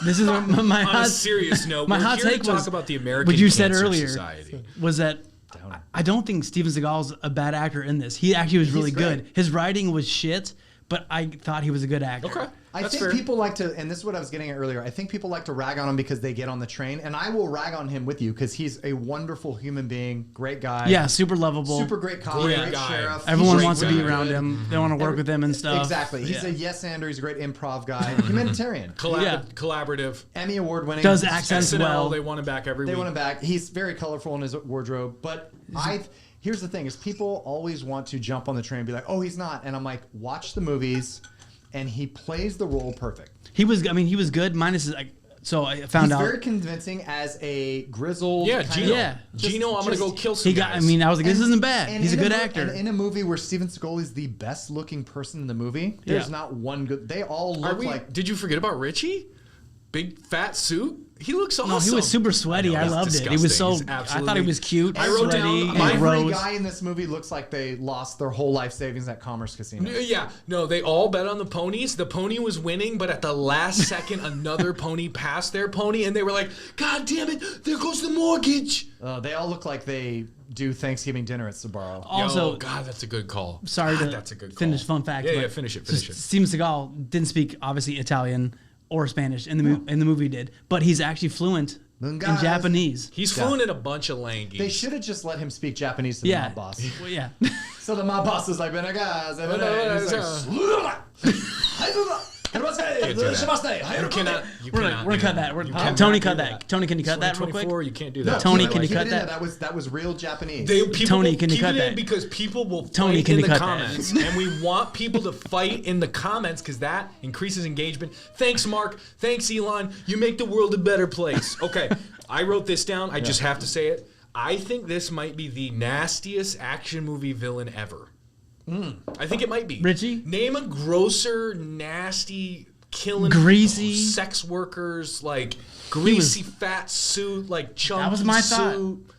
this is my On a hot. serious note, my we're hot here take to talk was about the American what you said Cancer earlier Society. was that I don't think Steven Seagal's a bad actor in this. He actually was really good. great. His writing was shit, but I thought he was a good actor. Okay. I That's think fair. people like to, and this is what I was getting at earlier. I think people like to rag on him because they get on the train, and I will rag on him with you because he's a wonderful human being, great guy, Yeah, super lovable. super great cop, Great great guy. sheriff. Everyone He's wants to be really around good. him. They want to work with him and stuff. Exactly. He's Yeah. a yes-ander. He's a great improv guy, humanitarian, Yeah. Collaborative. Emmy award-winning. Does accents SNL, well. they want him back every They week. want him back. He's very colorful in his wardrobe, but here's the thing: is people always want to jump on the train and be like, "Oh, he's not," and I'm like, watch the movies, and he plays the role perfect. He was. I mean, he was good. Minus, like, so I found He's out. very convincing as a grizzled. Yeah, kind Gino. of- Yeah. Gino, I'm gonna go kill some He got. guys. I mean, I was like, this And- isn't bad. and He's a in good mo- actor. And in a movie where Steven Seagal is the best looking person in the movie, there's Yeah. not one good. They all Are look we? like. Did you forget about Richie? Big fat suit. He looks awesome. No, he was super sweaty. I he's loved it. He was so. disgusting. He's I thought absolutely- he was cute. I wrote down sweaty, my- and Every rose. guy in this movie looks like they lost their whole life savings at Commerce Casino. Yeah, no, they all bet on the ponies. The pony was winning, but at the last second, another pony passed their pony, and they were like, "God damn it! There goes the mortgage." They all look like they do Thanksgiving dinner at Sabaro. Also, Yo, God, that's a good call. sorry God, to that's a good call. finish fun fact. Yeah, but yeah, finish it. Finish it. Steven Seagal didn't speak obviously Italian or Spanish in the movie he did, but he's actually fluent in Mungas. Japanese. He's fluent in a bunch of languages. They should have just let him speak Japanese to the Yeah, mob boss. Well, yeah. So the mob boss is like, "Benagas, You cannot. You We're cannot gonna do cut that. You cannot Tony, do cut that. Tony, can you cut that real quick? 2024, you can't do that. Tony, can you Keep cut it in there. that? That was real Japanese. Tony, Will can you keep cut it in that? because people will Tony, fight can in you the cut that? comments, and we want people to fight in the comments because that increases engagement. Thanks, Mark. Thanks, Elon. You make the world a better place. Okay, I wrote this down. I just have to say it. I think this might be the nastiest action movie villain ever. I think it might be. Richie? Name a grosser, nasty, killing Greasy. sex workers, like greasy fat suit, like chunky That was my thought. suit.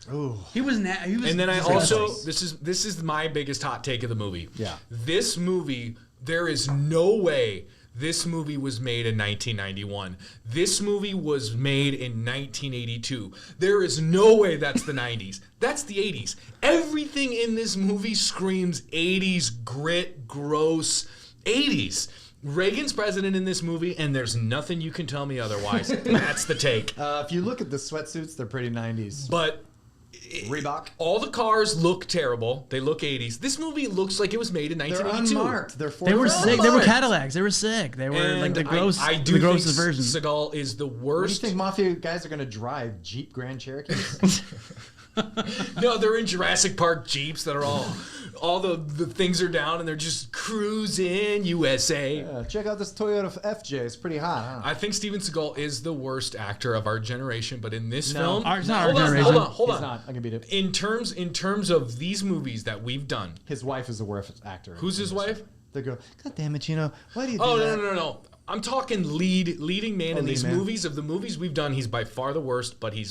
He was. He was. And then I disgusting. also this is my biggest hot take of the movie. Yeah. This movie, there is no way this movie was made in 1991. This movie was made in 1982. There is no way that's the 90s. That's the 80s. Everything in this movie screams 80s grit, gross 80s. Reagan's president in this movie, and there's nothing you can tell me otherwise. That's the take. If you look at the sweatsuits, they're pretty 90s. But Reebok. all the cars look terrible. They look 80s. This movie looks like it was made in They're 1982. unmarked. They're They were $4. sick. They were Cadillacs. They were sick. They were And like the gross. I do the grossest think version. Seagal is the What do you worst. think mafia guys are going to drive? Jeep Grand Cherokees? No, they're in Jurassic Park Jeeps that are all the things are down and they're just cruising USA. Yeah, check out this Toyota FJ. It's pretty hot, huh? I think Steven Seagal is the worst actor of our generation, but in this film, it's not our generation. Hold on. He's not. I can beat it. In terms of these movies that we've done, His wife is the worst actor. who's his wife? They go, God damn it, Gino. Why do you do Oh, that? no. I'm talking leading man in these movies. Of the movies we've done, he's by far the worst, but he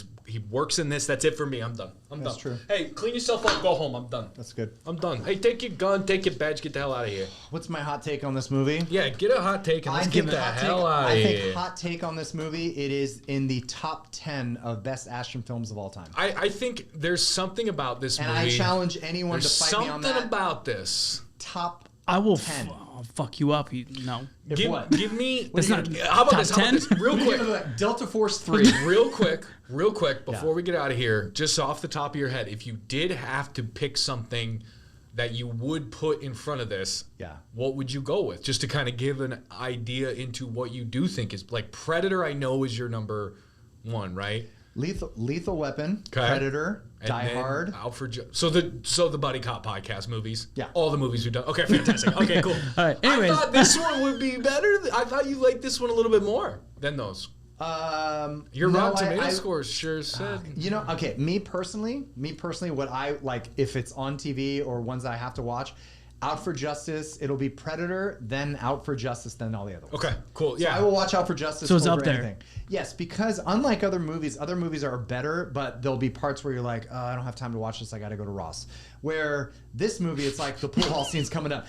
works in this. That's it for me. I'm done. That's true. Hey, clean yourself up. Go home. I'm done. That's good. I'm done. Hey, take your gun, take your badge, get the hell out of here. What's my hot take on this movie? Yeah, get a hot take and let's get the hell out of here. I think hot take on this movie, it is in the top 10 of best action films of all time. I think there's something about this movie. And I challenge anyone to fight me on that. There's something about this. Top I will 10. I'll fuck you up. No. Give me. It's not How about top 10? this? Real quick. Delta Force 3. real quick, before we get out of here, just off the top of your head, if you did have to pick something that you would put in front of this, what would you go with? Just to kind of give an idea into what you do think is like Predator. I know is your number one, right? Lethal Weapon, Predator, Die Hard. So the Buddy Cop podcast movies. Yeah. All the movies we've done. Okay, fantastic. Okay, cool. All right. Anyways. I thought this one would be better. I thought you liked this one a little bit more than those. Your Rotten Tomato scores sure said. Okay, me personally, what I like, if it's on TV or ones I have to watch, Out for Justice, it'll be Predator, then Out for Justice, then all the other ones. Okay, cool. Yeah. So I will watch Out for Justice. So it's over up there. anything. Yes, because unlike other movies are better, but there'll be parts where you're like, I don't have time to watch this. I got to go to Ross. Where this movie, it's like the pool hall scene's coming up.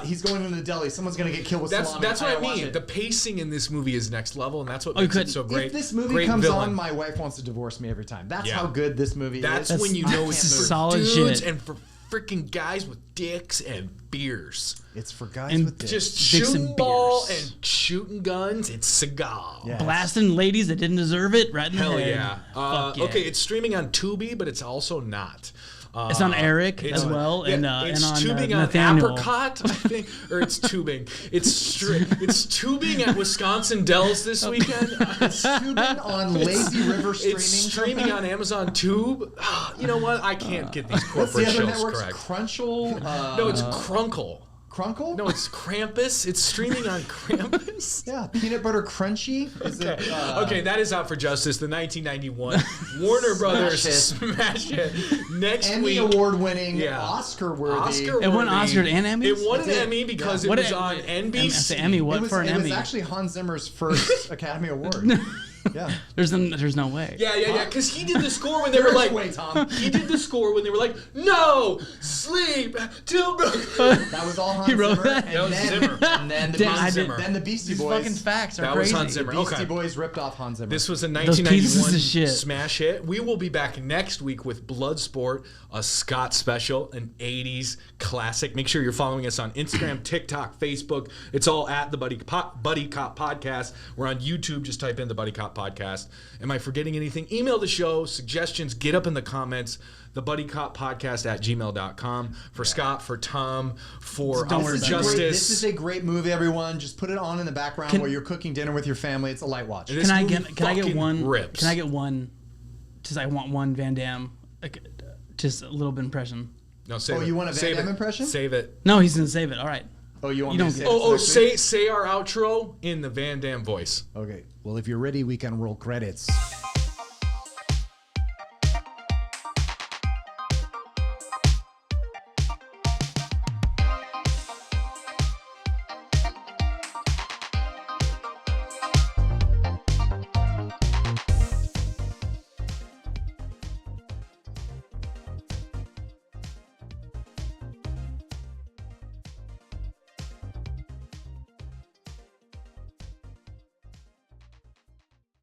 He's going into the deli. Someone's going to get killed with salami. That's what I mean. The pacing in this movie is next level, and that's what makes it so great. If this movie comes on, my wife wants to divorce me every time. That's how good this movie is. That's when you know it's for solid dudes shit. And for freaking guys with dicks and beers. It's for guys And with dicks. Just Dicks shooting and ball beers. and shooting guns. It's Seagal. Yeah. Blasting ladies that didn't deserve it right in the Hell head. yeah. Fuck yeah. Okay, it's streaming on Tubi, but it's also not. It's on Eric as well, and it's on tubing on Nathaniel. Apricot, I think, or it's tubing. It's tubing at Wisconsin Dells this weekend. It's tubing on Lazy River streaming. It's streaming on Amazon Tube. You know what? I can't get these What's corporate the other shows networks? correct. Crunchel? No, it's Crunkle. Crunkle? No, it's Krampus. It's streaming on Krampus. Yeah, Peanut Butter Crunchy. Okay, that is Out for Justice, the 1991 Warner Brothers Smash Hit. Next Emmy week, Award-winning, Oscar-worthy. It won Oscar and Emmy. It won an Emmy because it was on NBC. It's the Emmy. What for an It Emmy? was actually Hans Zimmer's first Academy Award. Yeah. There's no way. Yeah. Because he did the score when they were like, "Wait, Tom." He did the score when they were like, "No, sleep till." That was all Hans He wrote Zimmer. that? That was Zimmer. And then Damn, the Beastie These Boys. fucking facts are That was crazy. Hans Zimmer. The Beastie Okay. Boys ripped off Hans Zimmer. This was a pieces of 1991 shit. smash hit. We will be back next week with Bloodsport, a Scott special, an 80s classic. Make sure you're following us on Instagram, TikTok, Facebook. It's all at the Buddy Cop Podcast. We're on YouTube. Just type in the Buddy Cop Podcast. Am I forgetting anything? Email the show, suggestions, get up in the comments. thebuddycoppodcast@gmail.com. For Scott, for Tom, for Out for Justice. This is a great movie, everyone. Just put it on in the background while you're cooking dinner with your family. It's a light watch. This Can I movie get one? rips. Can I get one? Just I want one Van Damme. Like, just a little bit impression. No, save it. You want a Van Damme impression? Save it. No, he's gonna save it. All right. Oh, you want You me don't to get- say Oh, it next week? say our outro in the Van Damme voice. Okay. Well, if you're ready, we can roll credits.